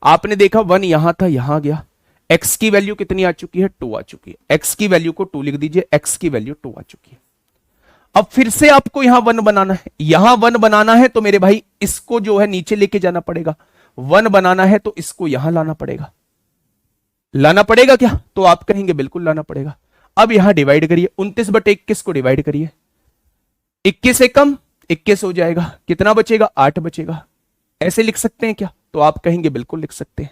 आपने देखा 1 यहां था, यहां गया। x की वैल्यू कितनी आ चुकी है, 2 आ चुकी है। x की वैल्यू को 2 लिख दीजिए, x की वैल्यू 2 आ चुकी है। अब फिर से आपको यहां 1 बनाना है, यहां 1 बनाना है तो मेरे भाई इसको जो है नीचे लेके जाना पड़ेगा। 1 बनाना है तो इसको यहां लाना पड़ेगा। लाना पड़ेगा क्या, तो आप कहेंगे बिल्कुल लाना पड़ेगा। अब यहां डिवाइड करिए, 29/21 को डिवाइड करिए, 21 से कम 21 हो जाएगा, कितना बचेगा, 8 बचेगा। ऐसे लिख सकते हैं क्या, तो आप कहेंगे बिल्कुल लिख सकते हैं।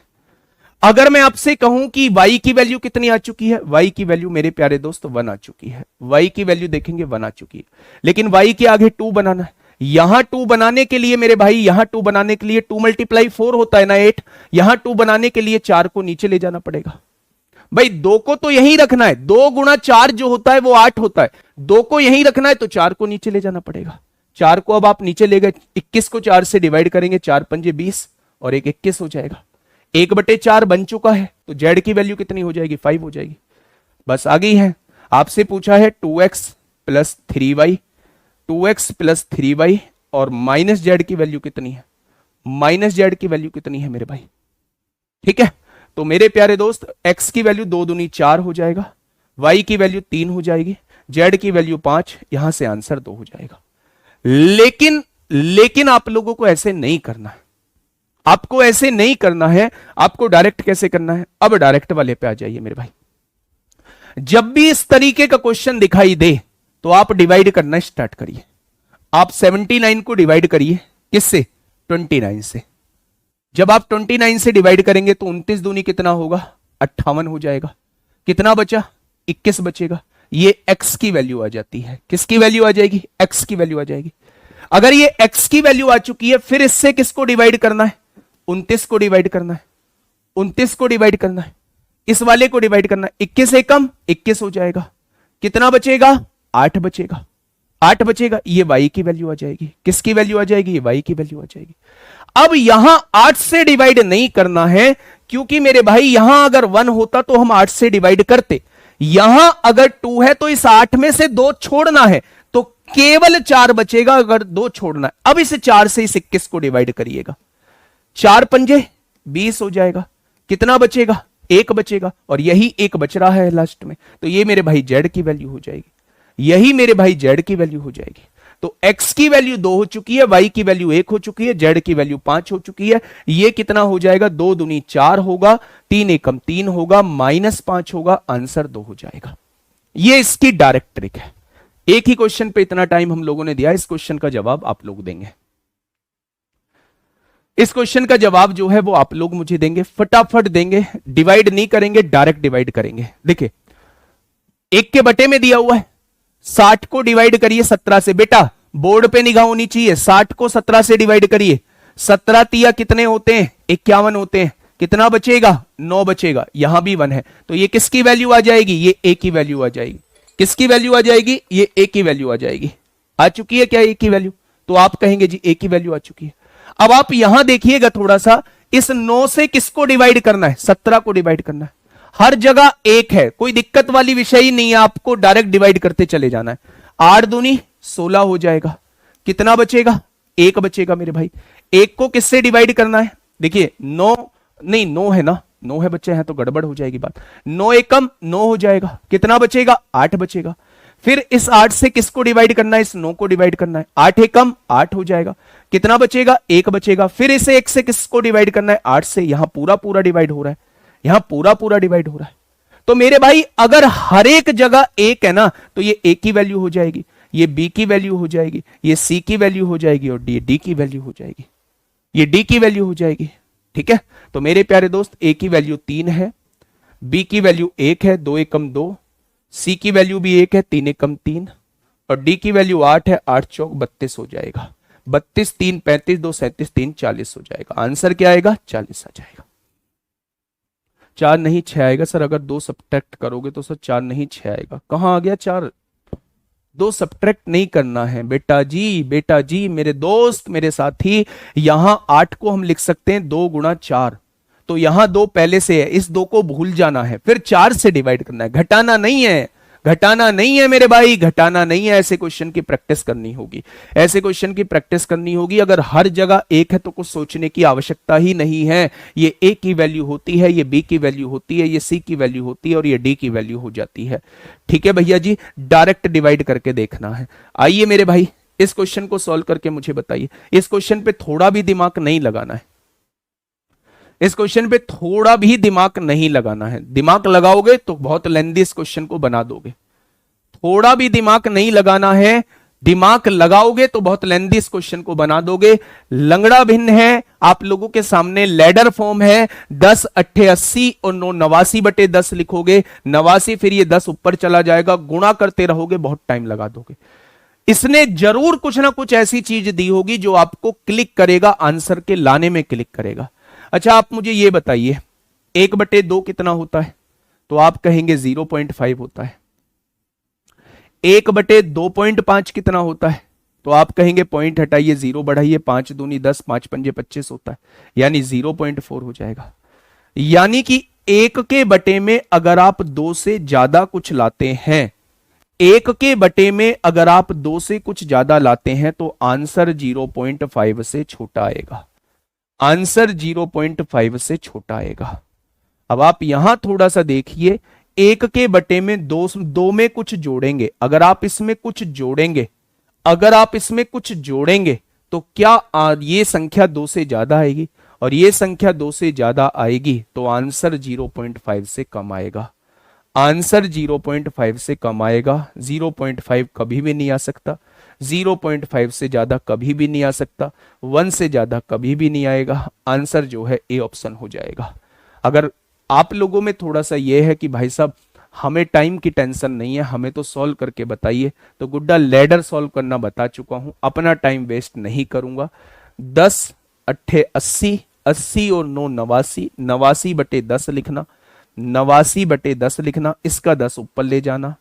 अगर मैं आपसे कहूं कि y की वैल्यू कितनी आ चुकी है, y की वैल्यू मेरे प्यारे दोस्त 1 आ चुकी है। y की वैल्यू देखेंगे 1 आ चुकी है, लेकिन y के आगे 2 बनाना है। यहां 2 बनाने के लिए मेरे भाई, यहां 2 बनाने के लिए 2 × 4 होता है ना 8, यहां 2 बनाने के लिए 4 को नीचे ले जाना पड़ेगा। भाई 2 को तो यहीं रखना है, 2 × 4 जो होता है वो 8 होता है, 2 को यहीं रखना है तो 4 को नीचे ले जाना पड़ेगा। 4 को अब आप नीचे ले गए, 21 को 4 से डिवाइड करेंगे, 4 पंजे 20 और 1 21 हो जाएगा। 1/4 बन चुका है, तो z की वैल्यू कितनी हो जाएगी, 5 हो जाएगी। बस आ गई है। आपसे पूछा है 2x + 3y, 2x + 3y और -z की वैल्यू कितनी है, -z की वैल्यू कितनी है मेरे भाई, ठीक है। तो मेरे प्यारे दोस्त x की वैल्यू 2 दूनी 4 हो जाएगा, y की वैल्यू 3 हो जाएगी, जेड की वैल्यू 5, यहां से आंसर 2 हो जाएगा। लेकिन आप लोगों को ऐसे नहीं करना है, आपको ऐसे नहीं करना है। आपको डायरेक्ट कैसे करना है? अब डायरेक्ट वाले पे आ जाइए मेरे भाई। जब भी इस तरीके का क्वेश्चन दिखाई दे तो आप डिवाइड करना स्टार्ट करिए। आप 79 को डिवाइड करिए किससे? 29 से। जब आप 29 से डिवाइड करेंगे तो 29 दूनी कितना होगा? 58 हो जाएगा। कितना बचा? 21 बचेगा। ये x की वैल्यू आ जाती है। किसकी वैल्यू आ जाएगी? x की वैल्यू आ जाएगी। अगर ये x की वैल्यू आ चुकी है, फिर इससे किसको डिवाइड करना है? 29 को डिवाइड करना है। 29 को डिवाइड करना है, इस वाले को डिवाइड करना है। 21 से कम 21 हो जाएगा। कितना बचेगा? 8 बचेगा। 8 बचेगा, ये y की वैल्यू आ जाएगी। किसकी वैल्यू आ जाएगी? ये y की वैल्यू आ जाएगी। अब यहां 8 से डिवाइड नहीं करना है, क्योंकि मेरे भाई यहां अगर 1 होता तो हम 8 से डिवाइड करते। यहां अगर 2 है तो इस 8 में से 2 छोड़ना है, तो केवल 4 बचेगा अगर 2 छोड़ना है। अब इस 4 से इस 21 को डिवाइड करिएगा। 4 पंजे 20 हो जाएगा। कितना बचेगा? 1 बचेगा, और यही 1 बच रहा है लास्ट में। तो ये मेरे भाई जेड की वैल्यू हो जाएगी। यही मेरे भाई जेड की वैल्यू हो जाएगी। तो x की वैल्यू 2 हो चुकी है, y की वैल्यू 1 हो चुकी है, z की वैल्यू 5 हो चुकी है। ये कितना हो जाएगा? 2 दूनी 4 होगा, 3 एकम 3 होगा, -5 होगा, आंसर 2 हो जाएगा। ये इसकी डायरेक्ट ट्रिक है। एक ही क्वेश्चन पे इतना टाइम हम लोगों ने दिया, इस क्वेश्चन का जवाब आप लोग देंगे। इस क्वेश्चन का जवाब जो है वो आप लोग मुझे देंगे, फटाफट देंगे। डिवाइड नहीं करेंगे, डायरेक्ट डिवाइड करेंगे। देखिए 1 के बटे में दिया हुआ है, 60 को डिवाइड करिए 17 से। बेटा बोर्ड पे निगाह होनी चाहिए। 60 को 17 से डिवाइड करिए। 17 तिया कितने होते हैं? 51 होते हैं। कितना बचेगा? 9 बचेगा। यहां भी 1 है, तो ये किसकी वैल्यू आ जाएगी? ये a की वैल्यू आ जाएगी। किसकी वैल्यू आ जाएगी? ये a की वैल्यू आ जाएगी। आ चुकी है क्या a की वैल्यू? तो आप कहेंगे जी a की वैल्यू आ चुकी है। अब आप यहां देखिएगा थोड़ा सा, इस 9 से किसको डिवाइड करना है? 17 को डिवाइड करना है। हर जगह 1 है, कोई दिक्कत वाली विषय ही नहीं है, आपको डायरेक्ट डिवाइड करते चले जाना है। 8 दूनी 16 हो जाएगा। कितना बचेगा? 1 बचेगा मेरे भाई। 1 को किससे डिवाइड करना है? देखिए 9 नहीं, 9 है ना, 9 है बच्चे हैं तो गड़बड़ हो जाएगी बात। 9 एकम 9 हो जाएगा। कितना बचेगा? 8 बचेगा। फिर इस 8 से किसको डिवाइड करना है? इस 9 को डिवाइड करना है। 8 एकम 8 हो जाएगा। कितना बचेगा? 1 बचेगा। फिर इसे 1 से किसको डिवाइड करना है? 8 से। यहां पूरा पूरा डिवाइड हो रहा है, यहां पूरा पूरा डिवाइड हो रहा है। तो मेरे भाई अगर हर एक जगह 1 है ना, तो ये a की वैल्यू हो जाएगी, ये b की वैल्यू हो जाएगी, ये c की वैल्यू हो जाएगी, और d की वैल्यू हो जाएगी, ये d की वैल्यू हो जाएगी। ठीक है, तो मेरे प्यारे दोस्त a की वैल्यू 3 है, b की वैल्यू 1 है, 2 एकम 2, c की वैल्यू भी 1 है, 3 एकम 3, और d की वैल्यू 8 है, 8 चौक 32 हो जाएगा। 32 3 35, 2 37, 3 40 हो जाएगा। आंसर क्या आएगा? 40 आ जाएगा। 4 नहीं 6 आएगा सर। अगर 2 सब्ट्रैक्ट करोगे तो सर 4 नहीं 6 आएगा। कहां आ गया 4? 2 सब्ट्रैक्ट नहीं करना है बेटा जी, बेटा जी, मेरे दोस्त, मेरे साथी। यहां 8 को हम लिख सकते हैं 2 गुणा 4, तो यहां 2 पहले से है, इस 2 को भूल जाना है, फिर 4 से डिवाइड करना है। घटाना नहीं है, घटाना नहीं है मेरे भाई, घटाना नहीं है। ऐसे क्वेश्चन की प्रैक्टिस करनी होगी, ऐसे क्वेश्चन की प्रैक्टिस करनी होगी। अगर हर जगह 1 है तो कुछ सोचने की आवश्यकता ही नहीं है। ये a की वैल्यू होती है, ये b की वैल्यू होती है, ये c की वैल्यू होती है, और ये d की वैल्यू हो जाती है। ठीक है भैया जी, डायरेक्ट डिवाइड करके देखना है। आइए मेरे भाई, इस क्वेश्चन को सॉल्व करके मुझे बताइए। इस क्वेश्चन पे थोड़ा भी दिमाग नहीं लगाना है, इस क्वेश्चन पे थोड़ा भी दिमाग नहीं लगाना है। दिमाग लगाओगे तो बहुत लेंदी इस क्वेश्चन को बना दोगे। थोड़ा भी दिमाग नहीं लगाना है, दिमाग लगाओगे तो बहुत लेंदी इस क्वेश्चन को बना दोगे। लंगड़ा भिन्न है, आप लोगों के सामने लैडर फॉर्म है। 10 8 80 और 9 89 बटे 10 लिखोगे, 89, फिर ये 10 ऊपर चला जाएगा, गुणा करते रहोगे, बहुत टाइम लगा दोगे। इसने जरूर कुछ ना कुछ ऐसी चीज दी होगी जो आपको क्लिक करेगा, आंसर के लाने में क्लिक करेगा। अच्छा आप मुझे ये बताइए, 1/2 कितना होता है? तो आप कहेंगे 0.5 होता है। 1/2.5 कितना होता है? तो आप कहेंगे पॉइंट हटाइए, 0 बढ़ाइए, 5 दूनी 10, 5 पंजे 25 होता है, यानी 0.4 हो जाएगा। यानी कि 1 के बटे में अगर आप 2 से ज्यादा कुछ लाते हैं, 1 के बटे में अगर आप 2 से कुछ ज्यादा लाते हैं, तो आंसर 0.5 से छोटा आएगा। आंसर 0.5 से छोटा आएगा। अब आप यहां थोड़ा सा देखिए, एक के बटे में दो, दो में कुछ जोड़ेंगे, अगर आप इसमें कुछ जोड़ेंगे, अगर आप इसमें कुछ जोड़ेंगे तो क्या ये संख्या दो से ज्यादा आएगी, और ये संख्या दो से ज्यादा आएगी तो आंसर 0.5 से कम आएगा। आंसर 0.5 से कम आएगा। 0.5 कभी भी नहीं आ सकता, 0.5 से ज्यादा कभी भी नहीं आ सकता, 1 से ज्यादा कभी भी नहीं आएगा। आंसर जो है ए ऑप्शन हो जाएगा। अगर आप लोगों में थोड़ा सा ये है कि भाई साहब हमें टाइम की टेंशन नहीं है, हमें तो सॉल्व करके बताइए, तो गुड्डा लैडर सॉल्व करना बता चुका हूं, अपना टाइम वेस्ट नहीं करूंगा। 10 अट्ठे 80, 80 और 9 89, 89/10 लिखना, 89/10 लिखना, इसका 10 ऊपर ले जाना,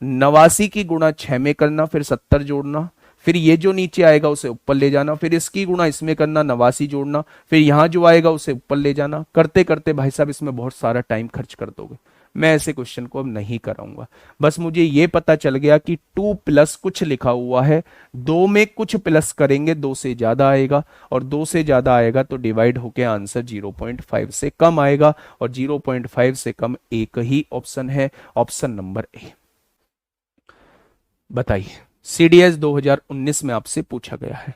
89 की गुणा 6 में करना, फिर 70 जोड़ना, फिर ये जो नीचे आएगा उसे ऊपर ले जाना, फिर इसकी गुणा इसमें करना, 89 जोड़ना, फिर यहां जो आएगा उसे ऊपर ले जाना। करते करते भाई साहब इसमें बहुत सारा टाइम खर्च कर दोगे, मैं ऐसे क्वेश्चन को अब नहीं कराऊंगा। बस मुझे ये पता चल गया कि 2 प्लस कुछ लिखा हुआ है, 2 में कुछ प्लस करेंगे 2 से ज्यादा आएगा, और 2 से ज्यादा आएगा तो डिवाइड होके आंसर 0.5 से कम आएगा, और 0.5 से कम एक ही ऑप्शन है, ऑप्शन नंबर ए। बताइए, सीडीएस 2019 में आपसे पूछा गया है,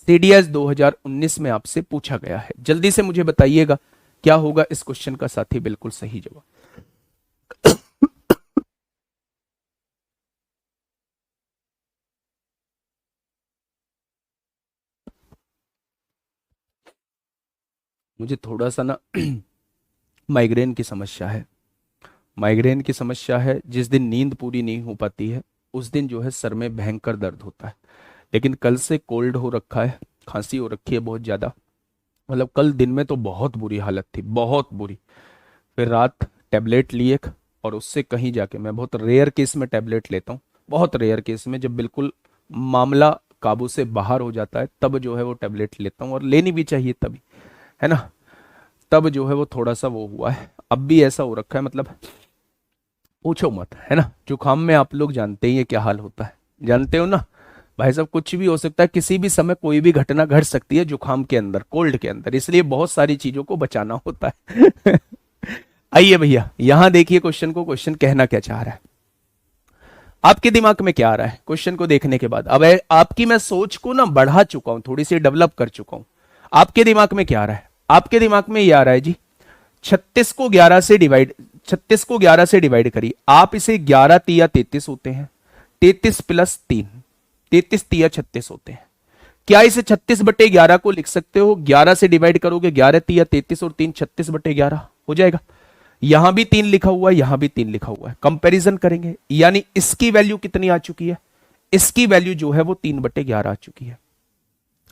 सीडीएस 2019 में आपसे पूछा गया है, जल्दी से मुझे बताइएगा क्या होगा इस क्वेश्चन का साथी बिल्कुल सही जवाब। मुझे थोड़ा सा ना माइग्रेन की समस्या है, माइग्रेन की समस्या है। जिस दिन नींद पूरी नहीं हो पाती है उस दिन जो है सर में भयंकर दर्द होता है, लेकिन कल से कोल्ड हो रखा है, खांसी हो रखी है बहुत ज्यादा, मतलब कल दिन में तो बहुत बुरी हालत थी, बहुत बुरी। फिर रात टैबलेट लिए और उससे कहीं जाके, मैं बहुत रेयर केस में टैबलेट लेता हूँ, बहुत रेयर केस में जब बिल्कुल मामला काबू से बाहर हो जाता है तब जो है वो टैबलेट लेता हूँ, और लेनी भी चाहिए तभी, है ना। तब जो है वो थोड़ा सा वो हुआ है, अब भी ऐसा हो रखा है, मतलब पूछो मत, है ना। जुकाम में आप लोग जानते ही है क्या हाल होता है, जानते हो ना भाई साहब, कुछ भी हो सकता है, किसी भी समय कोई भी घटना घट सकती है जुकाम के अंदर, कोल्ड के अंदर, इसलिए बहुत सारी चीजों को बचाना होता है। आइए भैया यहां देखिए क्वेश्चन को, क्वेश्चन कहना क्या चाह रहा है, आपके दिमाग में क्या आ रहा है क्वेश्चन को देखने के बाद। अब आपकी मैं सोच को ना बढ़ा चुका हूं, थोड़ी सी डेवलप कर चुका हूं। आपके दिमाग में क्या आ रहा है, आपके दिमाग में ये आ रहा है जी 36 को 11 से डिवाइड, 36 को 11 से डिवाइड करिए, आप इसे 11 तिया 33 होते हैं, 33 प्लस 3, 33 तिया 36 होते हैं। क्या इसे 36/11 को लिख सकते हो, 11 से डिवाइड करोगे, 11 तिया 33 और 3 36/11 हो जाएगा। यहां भी 3 लिखा हुआ है, यहां भी 3 लिखा हुआ है, कंपैरिजन करेंगे, यानी इसकी वैल्यू कितनी आ चुकी है, इसकी वैल्यू जो है वो 3/11 आ चुकी है।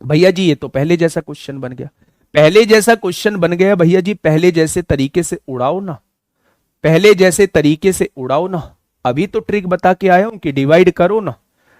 भैया जी ये तो पहले जैसा क्वेश्चन बन गया, पहले जैसा क्वेश्चन बन गया भैया जी, पहले जैसे तरीके से उड़ाओ ना, पहले जैसे तरीके से उड़ाओ ना। अभी तो ट्रिक बता के आया हूं कि डिवाइड करो ना,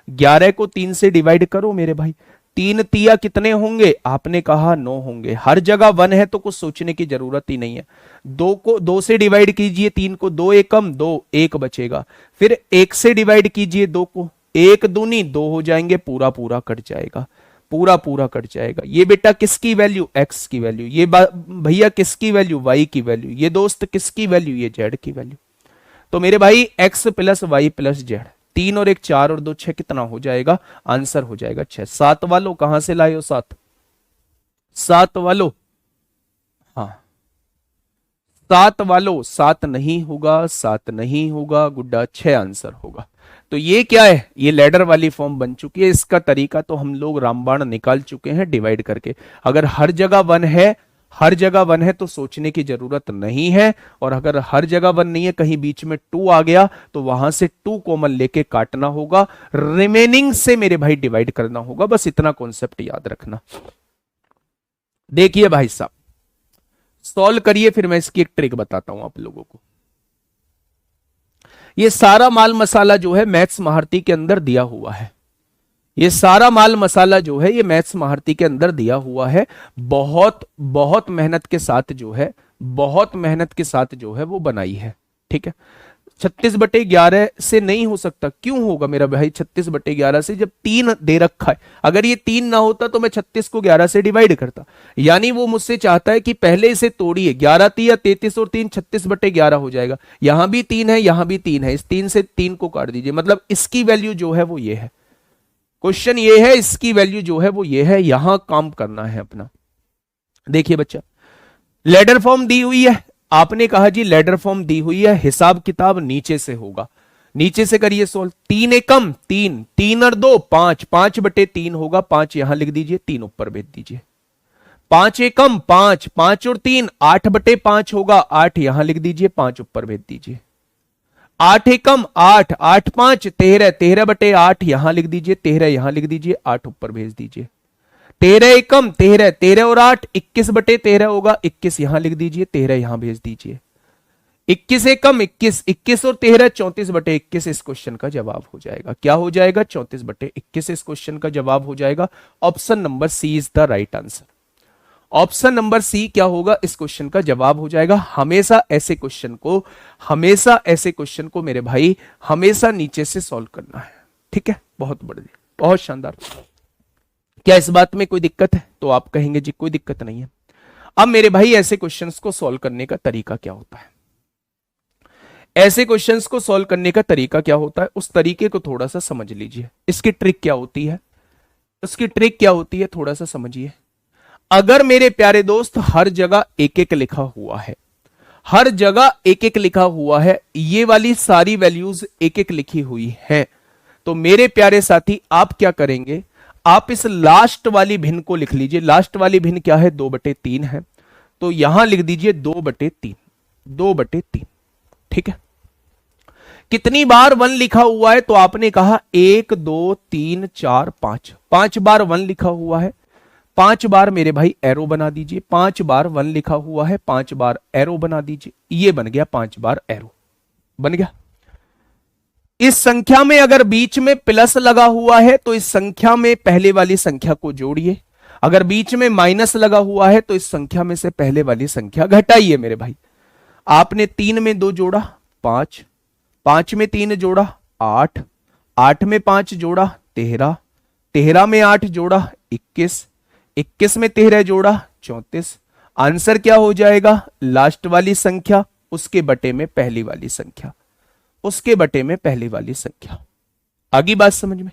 11 को 3 से डिवाइड करो मेरे भाई, 3 तिया कितने होंगे, आपने कहा 9 होंगे, हर जगह 1 है तो कुछ सोचने की जरूरत ही नहीं है। 2 को 2 से डिवाइड कीजिए, 3 को 2 एकम 2, 1 बचेगा, फिर 1 से डिवाइड कीजिए 2 को, 1 दूनी 2 हो जाएंगे, पूरा पूरा कट जाएगा, पूरा पूरा कट जाएगा। ये बेटा किसकी वैल्यू, एक्स की वैल्यू, ये भैया किसकी वैल्यू, वाई की वैल्यू, ये दोस्त किसकी वैल्यू, ये जेड की वैल्यू। तो मेरे भाई X plus Y plus Z, 3 और 1 4 और 2 6 कितना हो जाएगा, आंसर हो जाएगा 6। 7 वालों कहां से लाए हो, 7, 7 वालों, हाँ 7 वालों, 7 नहीं होगा, 7 नहीं होगा गुड्डा, 6 आंसर होगा। तो ये क्या है, ये लैडर वाली फॉर्म बन चुकी है, इसका तरीका तो हम लोग रामबाण निकाल चुके हैं डिवाइड करके। अगर हर जगह 1 है, हर जगह 1 है तो सोचने की जरूरत नहीं है, और अगर हर जगह 1 नहीं है, कहीं बीच में 2 आ गया तो वहां से 2 कॉमन लेके काटना होगा, रिमेनिंग से मेरे भाई डिवाइड करना होगा, बस इतना कॉन्सेप्ट याद रखना। देखिए भाई साहब सॉल्व करिए, फिर मैं इसकी एक ट्रिक बताता हूं आप लोगों को। ये सारा माल मसाला जो है मैथ्स महारती के अंदर दिया हुआ है, ये सारा माल मसाला जो है ये मैथ्स महारती के अंदर दिया हुआ है, बहुत बहुत मेहनत के साथ जो है, बहुत मेहनत के साथ जो है वो बनाई है, ठीक है। 36/11 से नहीं हो सकता। क्यों होगा मेरा भाई 36/11 से, जब 3 दे रखा है। अगर ये 3 ना होता तो मैं 36 को 11 से डिवाइड करता। यानी वो मुझसे चाहता है कि पहले इसे तोड़िए, 11 3 या 33 और 3 36/11 हो जाएगा। यहां भी 3 है, यहां भी 3 है, इस 3 से 3 को काट दीजिए, मतलब इसकी वैल्यू जो है वो ये है। क्वेश्चन ये है, इसकी वैल्यू जो है वो ये है, यहां काम करना है अपना। देखिए बच्चा, लेडर फॉर्म दी हुई है, आपने कहा जी लेडर फॉर्म दी हुई है, हिसाब किताब नीचे से होगा, नीचे से करिए सोल्व। 3 एकम 3, 3 और 2 5, 5/3 होगा, 5 यहां लिख दीजिए, 3 ऊपर भेज दीजिए। 5 एकम 5, 5 और 3 8/5 होगा, 8 यहां लिख दीजिए, 5 ऊपर भेज दीजिए। 8 एकम 8, 8 5 13, 13/8 यहां लिख दीजिए, 13 यहां लिख दीजिए, 8 ऊपर भेज दीजिए। 13 एकम 13, 13 और 8 21/13 होगा, 21 यहां लिख दीजिए, 13 यहां भेज दीजिए। 21 एकम 21, 21 और 13 34/21 इस क्वेश्चन का जवाब हो जाएगा। क्या हो जाएगा? 34/21 इस क्वेश्चन का जवाब हो जाएगा। Option number C is the right answer. Option number C क्या होगा? इस क्वेश्चन का जवाब हो जाएगा। हमेशा ऐसे क्वेश्चन को मेरे भाई हमेशा नीचे से सॉल्व करना है। ठीक है, बहुत बढ़िया, बहुत शानदार। क्या इस बात में कोई दिक्कत है? तो आप कहेंगे जी कोई दिक्कत नहीं है। अब मेरे भाई ऐसे क्वेश्चंस को सॉल्व करने का तरीका क्या होता है? ऐसे क्वेश्चंस को सॉल्व करने का तरीका क्या होता है, उस तरीके को थोड़ा सा समझ लीजिए। इसकी ट्रिक क्या होती है, उसकी ट्रिक क्या होती है, थोड़ा सा समझिए। अगर मेरे प्यारे दोस्त हर जगह एक एक लिखा हुआ है, हर जगह एक एक लिखा हुआ है, ये वाली सारी वैल्यूज एक एक लिखी हुई है, तो मेरे प्यारे साथी आप क्या करेंगे? आप इस लास्ट वाली भिन्न को लिख लीजिए। लास्ट वाली भिन्न क्या है? 2/3 है, तो यहां लिख दीजिए 2/3, 2/3। ठीक है, कितनी बार 1 लिखा हुआ है? तो आपने कहा 1 2 3 4 5, 5 बार 1 लिखा हुआ है। 5 बार मेरे भाई एरो बना दीजिए। 5 बार 1 लिखा हुआ है, 5 बार एरो बना दीजिए। ये बन गया 5 बार एरो, बन गया। इस संख्या में अगर बीच में प्लस लगा हुआ है तो इस संख्या में पहले वाली संख्या को जोड़िए। अगर बीच में माइनस लगा हुआ है तो इस संख्या में से पहले वाली संख्या घटाइए मेरे भाई। आपने 3 में 2 जोड़ा 5, 5 में 3 जोड़ा 8, 8 में 5 जोड़ा 13, 13 में 8 जोड़ा 21, 21 में 13 जोड़ा 34। आंसर क्या हो जाएगा? लास्ट वाली संख्या उसके बटे में पहली वाली संख्या, उसके बटे में पहली वाली संख्या। आगे बात समझ में?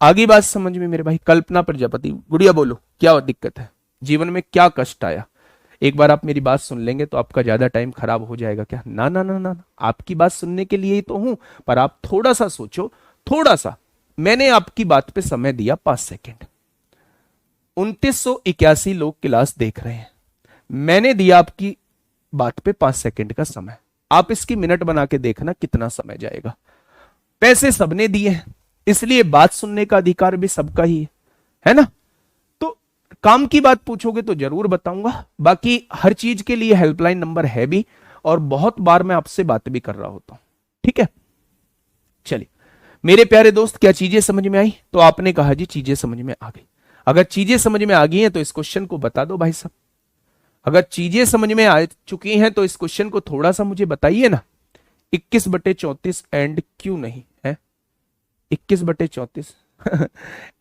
आगे बात समझ में मेरे भाई? कल्पना प्रजापति, गुड़िया बोलो क्या दिक्कत है, जीवन में क्या कष्ट आया? एक बार आप मेरी बात सुन लेंगे तो आपका ज्यादा टाइम खराब हो जाएगा क्या? ना ना ना ना, आपकी बात सुनने के लिए ही तो हूं, पर आप थोड़ा सा सोचो, थोड़ा सा। मैंने आपकी बात पे समय दिया 5 सेकेंड। 2981 लोग क्लास देख रहे हैं, मैंने दिया आपकी बात पे 5 सेकेंड का समय। आप इसकी मिनट बना के देखना कितना समय जाएगा। पैसे सबने दिए हैं, इसलिए बात सुनने का अधिकार भी सबका ही है ना? तो काम की बात पूछोगे तो जरूर बताऊंगा। बाकी हर चीज के लिए हेल्पलाइन नंबर है भी, और बहुत बार मैं आपसे बात भी कर रहा होता हूं। ठीक है, चलिए मेरे प्यारे दोस्त, क्या चीजें समझ में आई? तो आपने कहा जी चीजें समझ में आ गई। अगर चीजें समझ में आ गई हैं तो इस क्वेश्चन को बता दो भाई साहब। अगर चीजें समझ में आ चुकी हैं तो इस क्वेश्चन को थोड़ा सा मुझे बताइए ना। 21/34 एंड क्यों नहीं है? 21/34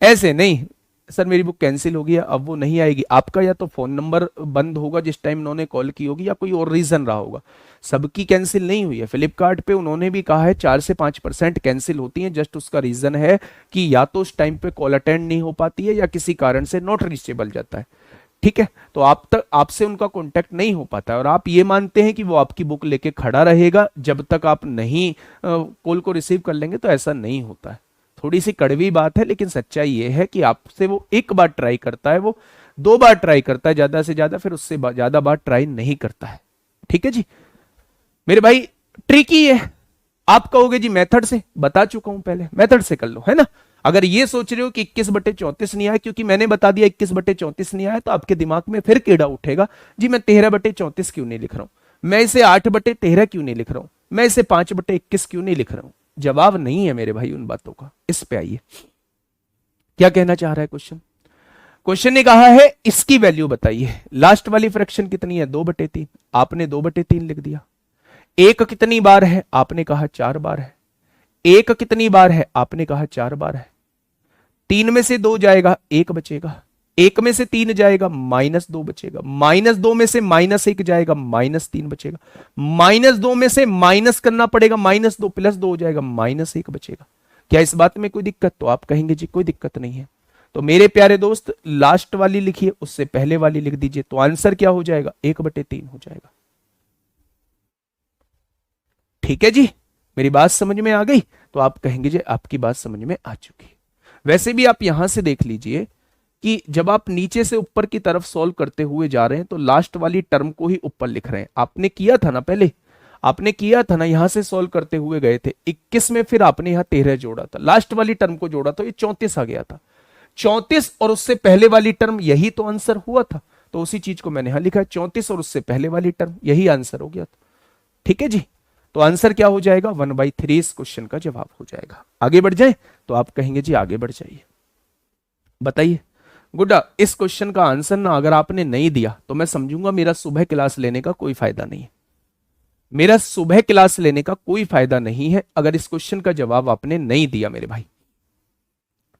ऐसे नहीं सर, मेरी बुक कैंसिल हो गई है, अब वो नहीं आएगी। आपका या तो फोन नंबर बंद होगा जिस टाइम उन्होंने कॉल की होगी, या कोई और रीजन रहा होगा। सबकी कैंसिल नहीं हुई है। फ्लिपकार्ट पे उन्होंने भी कहा है 4 से 5% कैंसिल होती है। जस्ट उसका रीजन है कि या तो उस टाइम पे कॉल अटेंड नहीं हो पाती है, या किसी कारण से नॉट रीचेबल जाता है। ठीक है, तो आप तक आपसे उनका कांटेक्ट नहीं हो पाता है, और आप ये मानते हैं कि वो आपकी बुक लेके खड़ा रहेगा जब तक आप नहीं कॉल को रिसीव कर लेंगे, तो ऐसा नहीं होता है। थोड़ी सी कड़वी बात है, लेकिन सच्चाई ये है कि आपसे वो एक बार ट्राई करता है, वो 2 बार ट्राई करता है ज्यादा से ज्यादा, फिर उससे ज्यादा बार ट्राई नहीं करता है। ठीक है जी मेरे भाई, ट्रिकी है। आप कहोगे जी मेथड से, बता चुका हूं पहले, मेथड से कर लो, है ना? अगर ये सोच रहे हो कि 21/34 नहीं आया क्योंकि मैंने बता दिया 21/34 नहीं आया, तो आपके दिमाग में फिर कीड़ा उठेगा, जी मैं 13/34 क्यों नहीं लिख रहा हूं, मैं इसे 8/13 क्यों नहीं लिख रहा हूं, मैं इसे 5/21 क्यों नहीं लिख रहा हूं। जवाब नहीं है मेरे भाई उन बातों का। इस पे आइए, क्या कहना चाह रहा है क्वेश्चन? क्वेश्चन ने कहा है इसकी वैल्यू बताइए। लास्ट वाली फ्रैक्शन कितनी है? 2/3। आपने 2/3 लिख दिया। एक कितनी बार है? आपने कहा 4 बार है। एक कितनी बार है? आपने कहा 4 बार है। 3 में से 2 जाएगा, 1 बचेगा। 1 में से 3 जाएगा, -2 बचेगा। -2 में से -1 जाएगा, -3 बचेगा। -2 में से माइनस करना पड़ेगा, -2 + 2 हो जाएगा, -1 बचेगा। क्या इस बात में कोई दिक्कत? तो आप कहेंगे जी कोई दिक्कत नहीं है। तो मेरे प्यारे दोस्त, लास्ट वाली लिखिए, उससे पहले वाली लिख दीजिए, तो आंसर क्या हो जाएगा? 1/3 हो जाएगा। ठीक है जी, मेरी बात समझ में आ गई? तो आप कहेंगे जी आपकी बात समझ में आ चुकी है। वैसे भी आप यहां से देख लीजिए कि जब आप नीचे से ऊपर की तरफ सॉल्व करते हुए जा रहे हैं तो लास्ट वाली टर्म को ही ऊपर लिख रहे हैं। आपने किया था ना पहले, आपने किया था ना, यहां से सॉल्व करते हुए गए थे 21 में, फिर आपने यहां 13 जोड़ा था, लास्ट वाली टर्म को जोड़ा तो ये 34 आ गया था। 34 और उससे पहले वाली टर्म, यही तो आंसर हुआ था। तो उसी चीज को मैंने यहां लिखा, 34 और उससे पहले वाली टर्म, यही आंसर हो गया था। ठीक है जी, तो आंसर क्या हो जाएगा? 1/3 इस क्वेश्चन का जवाब हो जाएगा। आगे बढ़ जाए? तो आप कहेंगे जी आगे बढ़ जाइए, बताइए। गुड्डा, इस क्वेश्चन का आंसर ना अगर आपने नहीं दिया तो मैं समझूंगा मेरा सुबह क्लास लेने का कोई फायदा नहीं है। मेरा सुबह क्लास लेने का कोई फायदा नहीं है अगर इस क्वेश्चन का जवाब आपने नहीं दिया मेरे भाई।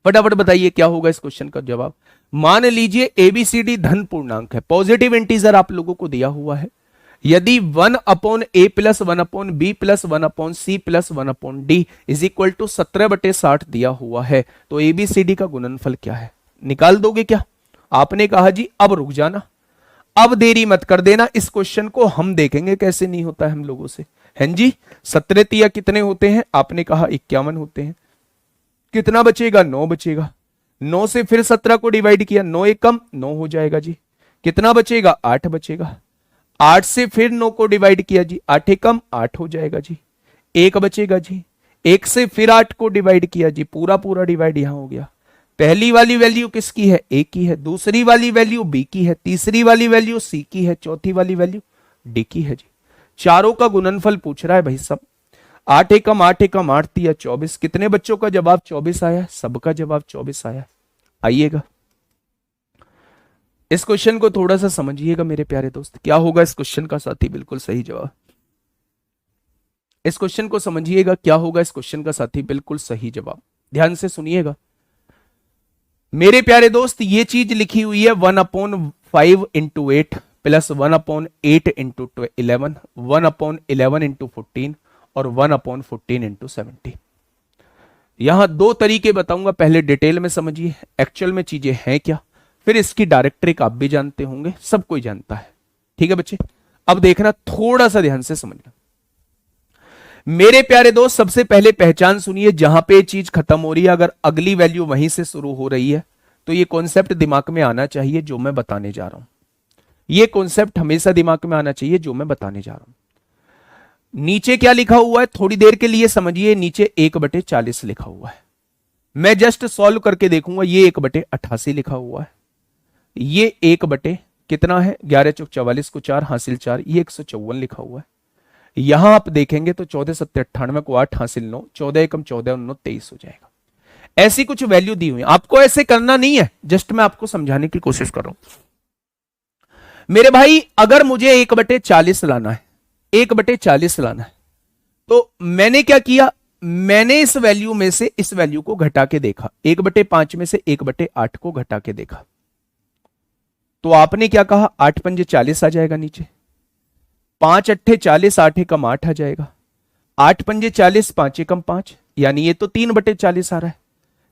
फटाफट बताइए क्या होगा इस क्वेश्चन का जवाब। मान लीजिए एबीसीडी धन पूर्णांक है, पॉजिटिव इंटीजर आप लोगों को दिया हुआ है। यदि 1/a + 1/b + 1/c + 1/d = 17/60 दिया हुआ है, तो एबीसीडी का गुणनफल क्या है? निकाल दोगे क्या? आपने कहा जी अब रुक जाना, अब देरी मत कर देना, इस क्वेश्चन को हम देखेंगे कैसे नहीं होता है हम लोगों से। हैं जी, 17 तिया कितने होते हैं? आपने कहा 51 होते हैं। कितना बचेगा? 9 बचेगा। 9 से फिर 17 को डिवाइड किया, 9 एकम 9 हो जाएगा जी। कितना बचेगा? 8 बचेगा। 8 से फिर 9 को डिवाइड किया जी, 8 एकम 8 हो जाएगा जी। 1 बचेगा जी। 1 से फिर 8 को डिवाइड किया जी, पूरा पूरा डिवाइड यहां हो गया। पहली वाली वैल्यू किसकी है? ए की है। दूसरी वाली वैल्यू बी की है। तीसरी वाली वैल्यू सी की है। चौथी वाली वैल्यू डी की है जी। चारों का गुणनफल पूछ रहा है भाई सब। 8 एकम 8 एकम 8 तिया 24। कितने बच्चों का जवाब 24 आया? सबका जवाब 24 आया। आइएगा, इस क्वेश्चन को थोड़ा सा समझिएगा मेरे प्यारे दोस्त। क्या होगा इस क्वेश्चन का साथी? बिल्कुल सही जवाब। इस क्वेश्चन को समझिएगा, क्या होगा इस क्वेश्चन का साथी? बिल्कुल सही जवाब। ध्यान से सुनिएगा मेरे प्यारे दोस्त। ये चीज लिखी हुई है 1/5 × 8 + 1/8 × 11, 1/11 × 14 और 1/14 × 17। यहां 2 तरीके बताऊंगा, पहले डिटेल में समझिए एक्चुअल में चीजें हैं क्या, फिर इसकी डायरेक्ट ट्रिक आप भी जानते होंगे, सब कोई जानता है। ठीक है बच्चे, अब देखना, थोड़ा सा ध्यान से समझना मेरे प्यारे दोस्त। सबसे पहले पहचान सुनिए, जहां पे चीज खत्म हो रही है, अगर अगली वैल्यू वहीं से शुरू हो रही है तो ये कॉन्सेप्ट दिमाग में आना चाहिए जो मैं बताने जा रहा हूं। ये कॉन्सेप्ट हमेशा दिमाग में आना चाहिए जो मैं बताने जा रहा हूं। नीचे क्या लिखा हुआ है थोड़ी देर के लिए समझिए। नीचे 1/40 लिखा हुआ है। मैं जस्ट सॉल्व करके देखूंगा। ये 1/88 लिखा हुआ है। ये 1 कितना है? 11 चौक 44 को 4 हासिल 4, ये 154 लिखा हुआ है। यहां आप देखेंगे तो 14 7 98 को 8 हासिल 9, 14 एकम 14 9 23 हो जाएगा। ऐसी कुछ वैल्यू दी हुई है, आपको ऐसे करना नहीं है, जस्ट मैं आपको समझाने की कोशिश कर रहा हूं मेरे भाई। अगर मुझे 1/40 लाना है, 1/40 लाना है, तो मैंने क्या किया? मैंने इस वैल्यू में से इस वैल्यू को घटा के देखा। 1/5 में से 1/8 को घटा के देखा, तो आपने क्या कहा? 8 पंजे 40 आ जाएगा नीचे। 5 अट्ठे 40, 8 एकम 8 आ जाएगा। 8 पंजे 40, 5 एकम 5, यानी ये तो 3/40 आ रहा है।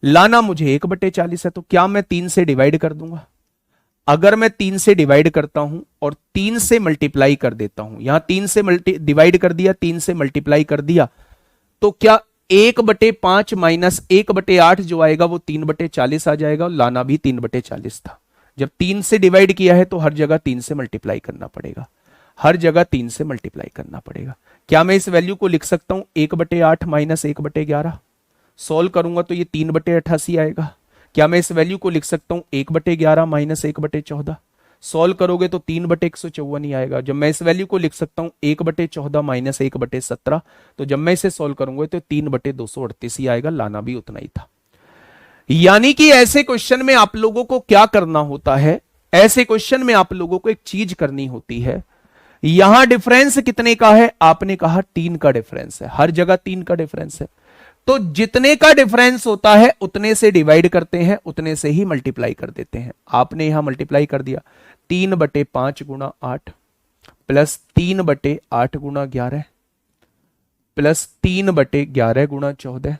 लाना मुझे 1/40 है, तो क्या मैं 3 से डिवाइड कर दूंगा? अगर मैं 3 से डिवाइड करता हूं और 3 से मल्टीप्लाई कर देता हूं, यहां 3 से डिवाइड कर दिया, 3 से मल्टीप्लाई कर दिया, तो क्या 1/5 माइनस 1/8 जो आएगा वो 3/40 आ जाएगा। और लाना भी 3/40 था। जब 3 से डिवाइड किया है तो हर जगह 3 से मल्टीप्लाई करना पड़ेगा, हर जगह 3 से मल्टीप्लाई करना पड़ेगा। क्या मैं इस वैल्यू को लिख सकता हूं 1/8 माइनस 1/11? सॉल्व करूंगा तो ये 3/88 आएगा। क्या मैं इस वैल्यू को लिख सकता हूं 1/11 माइनस 1/14? सॉल्व करोगे तो 3/154 ही आएगा। जब मैं इस वैल्यू को लिख सकता हूं 1/14 माइनस 1/17, तो जब मैं इसे सॉल्व करूंगा तो 3/238 ही आएगा। लाना भी उतना ही था। यानी कि ऐसे क्वेश्चन में आप लोगों को क्या करना होता है? ऐसे क्वेश्चन में आप लोगों को एक चीज करनी होती है, यहां डिफरेंस कितने का है? आपने कहा 3 का डिफरेंस है, हर जगह 3 का डिफरेंस है। तो जितने का डिफरेंस होता है उतने से डिवाइड करते हैं, उतने से ही मल्टीप्लाई कर देते हैं। आपने यहां मल्टीप्लाई कर दिया, 3/5 गुणा 8 प्लस 3/8 गुणा 11 प्लस 3/11 गुणा 14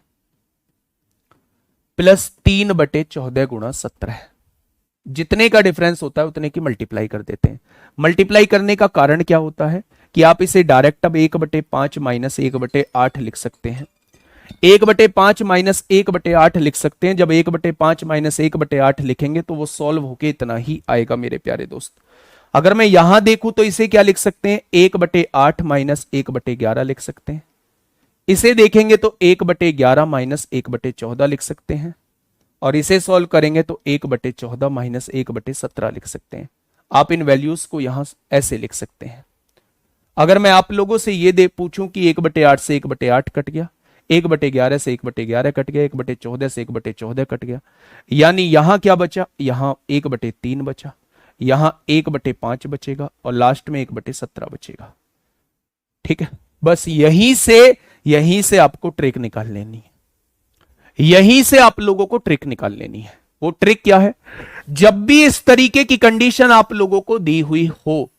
प्लस 3/14 गुणा 17। जितने का डिफरेंस होता है उतने की मल्टीप्लाई कर देते हैं। मल्टीप्लाई करने का कारण क्या होता है कि आप इसे डायरेक्ट अब 1/5 माइनस 1/8 लिख सकते हैं। 1/5 माइनस 1/8 लिख सकते हैं। जब 1/5 माइनस 1/8 लिखेंगे तो वो सॉल्व होके इतना ही आएगा मेरे प्यारे दोस्त। अगर मैं यहां देखूं तो इसे क्या लिख सकते हैं? 1/8 माइनस 1/11 लिख सकते हैं। इसे देखेंगे तो 1/11 माइनस 1/14 लिख सकते हैं। और इसे सॉल्व करेंगे तो 1/14 माइनस 1/17 लिख सकते हैं। आप इन वैल्यूज को यहां ऐसे लिख सकते हैं। अगर मैं आप लोगों से ये दे पूछूं कि 1/8 से 1/8 कट गया, 1/11 से 1/11 कट गया, 1/14 से 1/14 कट गया, यानी यहां क्या बचा? यहां 1/3 बचा, यहां 1/5 बचेगा और लास्ट में 1/17 बचेगा। ठीक है, बस यहीं से आपको ट्रिक निकाल लेनी है। यहीं से आप लोगों को ट्रिक निकाल लेनी है। वो ट्रिक क्या है? जब भी इस तरीके की कंडीशन आप लोगों को दी हुई हो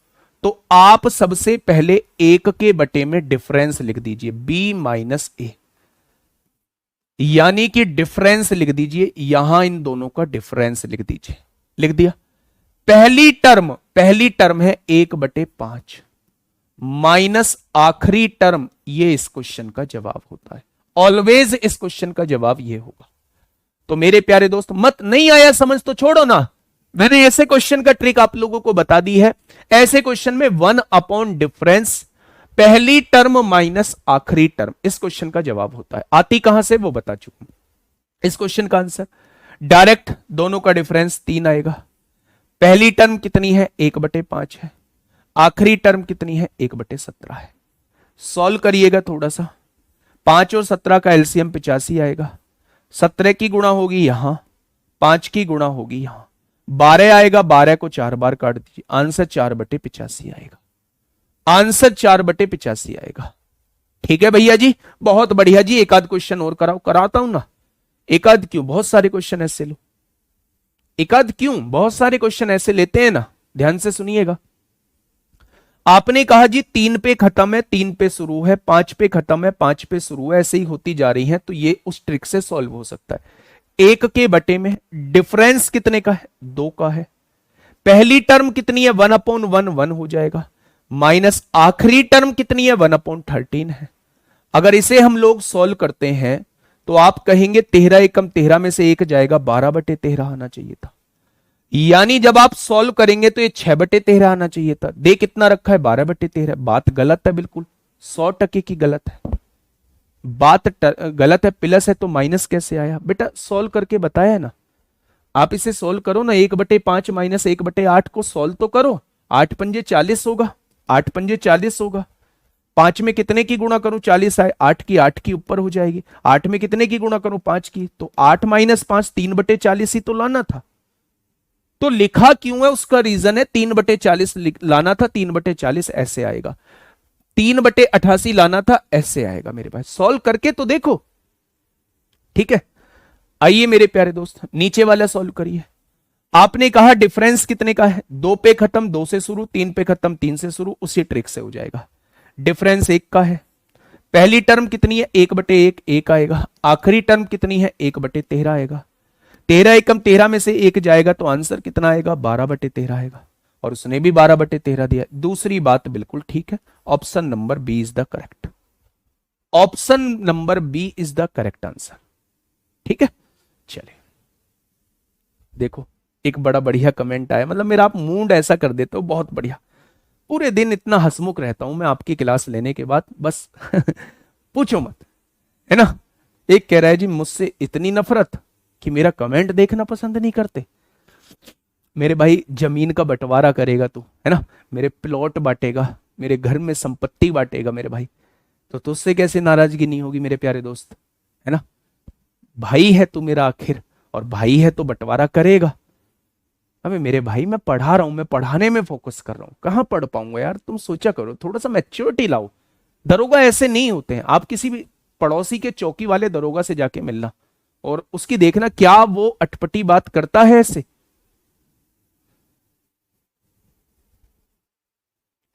तो आप सबसे पहले 1 के बटे में डिफरेंस लिख दीजिए, b माइनस ए, यानी कि डिफरेंस लिख दीजिए। यहां इन दोनों का डिफरेंस लिख दीजिए। लिख दिया। पहली टर्म है 1/5 माइनस आखिरी टर्म, ये इस क्वेश्चन का जवाब होता है। ऑलवेज इस क्वेश्चन का जवाब ये होगा। तो मेरे प्यारे दोस्त, मत नहीं आया समझ तो छोड़ो ना, मैंने ऐसे क्वेश्चन का ट्रिक आप लोगों को बता दी है। ऐसे क्वेश्चन में 1 डिफरेंस, पहली टर्म माइनस आखिरी टर्म, इस क्वेश्चन का जवाब होता है। आती कहां से वो बता चुका हूं। इस क्वेश्चन का आंसर डायरेक्ट दोनों का डिफरेंस 3 आएगा। पहली टर्म कितनी है? 1/5 है। आखिरी टर्म कितनी है? 1/17 है। सॉल्व करिएगा थोड़ा सा। 5 और 17 का एलसीएम 85 आएगा। 17 की गुणा होगी यहां, 5 की गुणा होगी यहां, 12 आएगा। 12 को 4 बार काट दीजिए, आंसर 4/85 आएगा। आंसर 4/85 आएगा। ठीक है भैया जी, बहुत बढ़िया जी। एक आध क्वेश्चन और कराओ। कराता हूं ना। एक आध क्यों, बहुत सारे क्वेश्चन ऐसे लो। एक आध क्यों, बहुत सारे क्वेश्चन ऐसे लेते हैं ना। ध्यान से सुनिएगा। आपने कहा जी 3 पे खत्म है, 3 पे शुरू है, 5 पे खत्म है, 5 पे शुरू है, ऐसे ही होती जा रही है। तो ये उस ट्रिक से सॉल्व हो सकता है। 1 के बटे में डिफरेंस कितने का है? 2 का है। पहली टर्म कितनी है? 1/1 1 हो जाएगा, माइनस आखिरी टर्म कितनी है? 1/13 है। अगर इसे हम लोग सॉल्व करते हैं तो आप कहेंगे 13 एकम 13 में से 1 जाएगा, 12/13 आना चाहिए था। यानी जब आप सॉल्व करेंगे तो ये 6/13 आना चाहिए था। दे कितना रखा है? 12/13। बात गलत है, बिल्कुल 100% की गलत है। बात गलत है। प्लस है तो माइनस कैसे आया? बेटा सॉल्व करके बताया ना। आप इसे सॉल्व करो ना। 1/5 माइनस 1/8 को सॉल्व तो करो। 8 पंजे 40 होगा, 8 पंजे 40 होगा। 5 में कितने की गुणा करूं? 40 आए, 8 की ऊपर हो जाएगी। 8 में कितने की गुणा करूं? 5 की। तो 8 माइनस 5 3/40 ही तो लाना था। तो लिखा क्यों है उसका रीजन है 3/40 लाना था, 3/40 ऐसे आएगा। 3/88 लाना था, ऐसे आएगा मेरे पास। सॉल्व करके तो देखो। ठीक है, आइए मेरे प्यारे दोस्त नीचे वाला सॉल्व करिए। आपने कहा डिफरेंस कितने का है? 2 पे खत्म 2 से शुरू, 3 पे खत्म 3 से शुरू, उसी ट्रिक से हो जाएगा। डिफरेंस 1 का है। पहली टर्म कितनी है? 1/1 1 आएगा। आखिरी टर्म कितनी है? 1/13 आएगा। 13 एकम 13 में से 1 जाएगा तो आंसर कितना आएगा? 12/13 आएगा। और उसने भी 12/13 दिया। दूसरी बात बिल्कुल ठीक है। Option number B is the correct. Option number B is the correct answer. ठीक है, चलिए देखो एक बड़ा बढ़िया कमेंट आया। मतलब मेरा आप मूड ऐसा कर देते हो, बहुत बढ़िया। पूरे दिन इतना हंसमुख रहता हूं मैं आपकी क्लास लेने के बाद, बस पूछो मत, है ना। एक कह रहा है जी मुझसे इतनी नफरत कि मेरा कमेंट देखना पसंद नहीं करते। मेरे भाई जमीन का बंटवारा करेगा तू, है ना, मेरे प्लॉट बांटेगा, मेरे घर में संपत्ति बांटेगा मेरे भाई, तो तुझसे कैसे नाराजगी नहीं होगी मेरे प्यारे दोस्त, है ना। भाई है तू मेरा आखिर, और भाई है तो बंटवारा करेगा। अबे मेरे भाई मैं पढ़ा रहा हूं, मैं पढ़ाने में फोकस कर रहा हूं, कहां पढ़ पाऊंगा यार, तुम सोचा करो, थोड़ा सा मैच्योरिटी लाओ। दरोगा ऐसे नहीं होते हैं। आप किसी भी पड़ोसी के चौकी वाले दरोगा से जाके मिलना और उसकी देखना क्या वो अटपटी बात करता है ऐसे।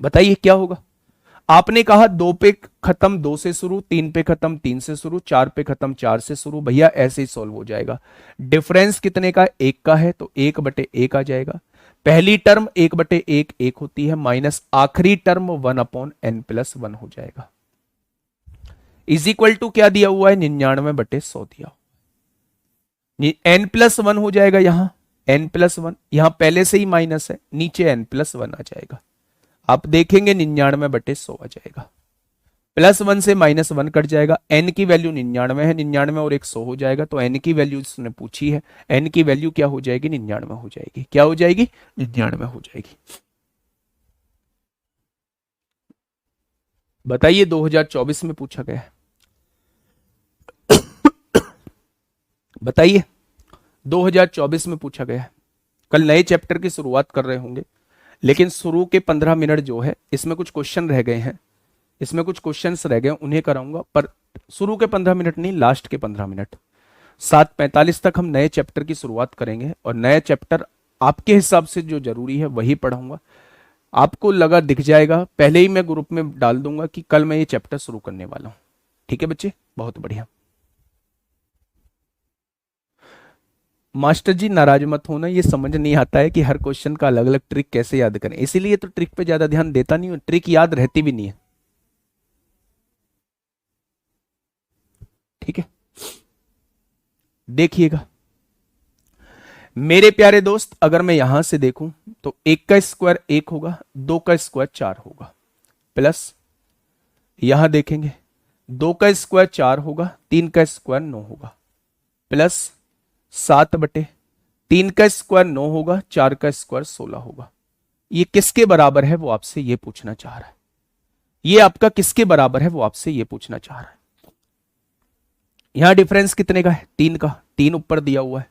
बताइए क्या होगा। आपने कहा दो पे खत्म दो से शुरू, तीन पे खत्म तीन से शुरू, चार पे खत्म चार से शुरू, भैया ऐसे ही सॉल्व हो जाएगा। डिफरेंस कितने का है? एक का है, तो एक बटे एक आ जाएगा। पहली टर्म एक बटे एक एक होती है, माइनस आखिरी टर्म 1/n+1 हो जाएगा। इज इक्वल टू क्या दिया हुआ है? 99/100 दिया। n+1 हो जाएगा यहां, n+1 यहां पहले से ही माइनस है, नीचे n+1 आ जाएगा। आप देखेंगे 99/100 आ जाएगा। +1 से -1 कट जाएगा। n की वैल्यू 99 है, 99 और 100 हो जाएगा, तो n की वैल्यू उसने पूछी है, n की वैल्यू क्या हो जाएगी? 99 हो जाएगी। क्या हो जाएगी? 99 हो जाएगी। बताइए 2024 में पूछा गया है। बताइए 2024 में पूछा गया है। कल नए चैप्टर की शुरुआत कर रहे होंगे, लेकिन शुरू के 15 मिनट जो है इसमें कुछ क्वेश्चन रह गए हैं, इसमें कुछ क्वेश्चंस रह गए, उन्हें कराऊंगा। पर शुरू के 15 मिनट नहीं, लास्ट के 15 मिनट 7:45 तक हम नए चैप्टर की शुरुआत करेंगे, और नया चैप्टर आपके हिसाब से जो जरूरी है वही पढ़ाऊंगा। आपको लगा दिख जाएगा, पहले ही मैं ग्रुप में डाल दूंगा कि कल मैं ये चैप्टर शुरू करने वाला हूं। ठीक है बच्चे, बहुत बढ़िया। मास्टर जी नाराज मत होना, ये समझ नहीं आता है कि हर क्वेश्चन का अलग अलग ट्रिक कैसे याद करें, इसीलिए तो ट्रिक पे ज्यादा ध्यान देता नहीं हूं, ट्रिक याद रहती भी नहीं है। ठीक है, देखिएगा मेरे प्यारे दोस्त, अगर मैं यहां से देखूं तो एक का स्क्वायर एक होगा, दो का स्क्वायर चार होगा, प्लस यहां देखेंगे दो का स्क्वायर चार होगा, तीन का स्क्वायर नौ होगा, प्लस 7/3 का स्क्वायर 9 होगा, चार का स्क्वायर 16 होगा। ये किसके बराबर है वो आपसे ये पूछना चाह रहा है। ये आपका किसके बराबर है वो आपसे ये पूछना चाह रहा है। यहां डिफरेंस कितने का है? 3 का, 3 ऊपर दिया हुआ है।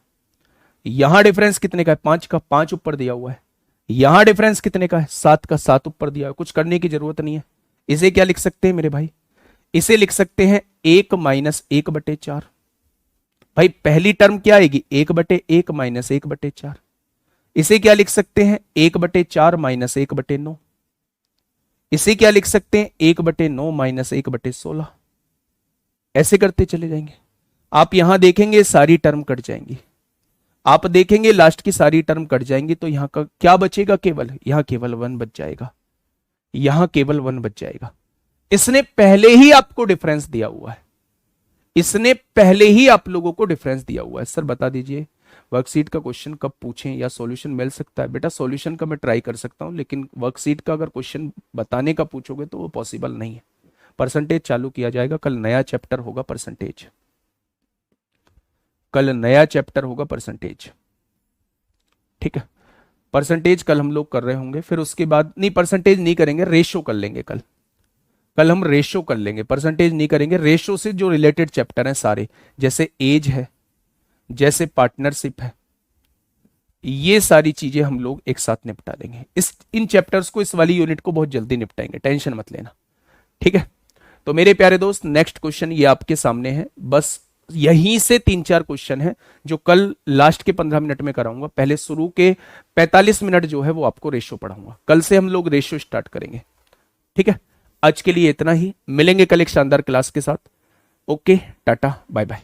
यहां डिफरेंस कितने का है? 5 का, 5 ऊपर दिया हुआ है। यहां डिफरेंस कितने का है? 7 का, 7 ऊपर दिया हुआ है। कुछ करने की जरूरत नहीं है। इसे क्या लिख सकते हैं मेरे भाई? इसे लिख सकते हैं 1 - 1/4। भाई पहली टर्म क्या आएगी? 1/1 - 1/4। इसे क्या लिख सकते हैं? 1/4 - 1/9। इसे क्या लिख सकते हैं? 1/9 - 1/16। ऐसे करते चले जाएंगे। आप यहां देखेंगे सारी टर्म कट जाएंगी, आप देखेंगे लास्ट की सारी टर्म कट जाएंगी, तो यहां का क्या बचेगा? केवल यहां केवल 1 बच जाएगा, यहां केवल 1 बच जाएगा। इसने पहले ही आपको डिफरेंस दिया हुआ है, इसने पहले ही आप लोगों को डिफरेंस दिया हुआ है। सर बता दीजिए वर्कशीट का क्वेश्चन कब पूछें या सॉल्यूशन मिल सकता है? बेटा सॉल्यूशन का मैं ट्राई कर सकता हूं, लेकिन वर्कशीट का अगर क्वेश्चन बताने का पूछोगे तो वो पॉसिबल नहीं है। परसेंटेज चालू किया जाएगा, कल नया चैप्टर होगा परसेंटेज, कल नया चैप्टर होगा परसेंटेज। ठीक है, परसेंटेज कल हम लोग कर रहे होंगे, फिर उसके बाद नहीं परसेंटेज नहीं करेंगे, रेशो कर लेंगे कल। कल हम रेशो कर लेंगे, परसेंटेज नहीं करेंगे। रेशो से जो रिलेटेड चैप्टर हैं सारे, जैसे एज है, जैसे पार्टनरशिप है, ये सारी चीजें हम लोग एक साथ निपटा देंगे। इन चैप्टर्स को, इस वाली यूनिट को बहुत जल्दी निपटाएंगे, टेंशन मत लेना। ठीक है, तो मेरे प्यारे दोस्त नेक्स्ट क्वेश्चन ये आपके सामने है। बस यहीं से 3-4 क्वेश्चन है जो कल लास्ट के 15 मिनट में कराऊंगा। पहले शुरू के 45 मिनट जो है वो आपको रेशो पढ़ाऊंगा। कल से हम लोग रेशो स्टार्ट करेंगे। ठीक है, आज के लिए इतना ही, मिलेंगे कल एक शानदार क्लास के साथ। Okay, tata bye bye.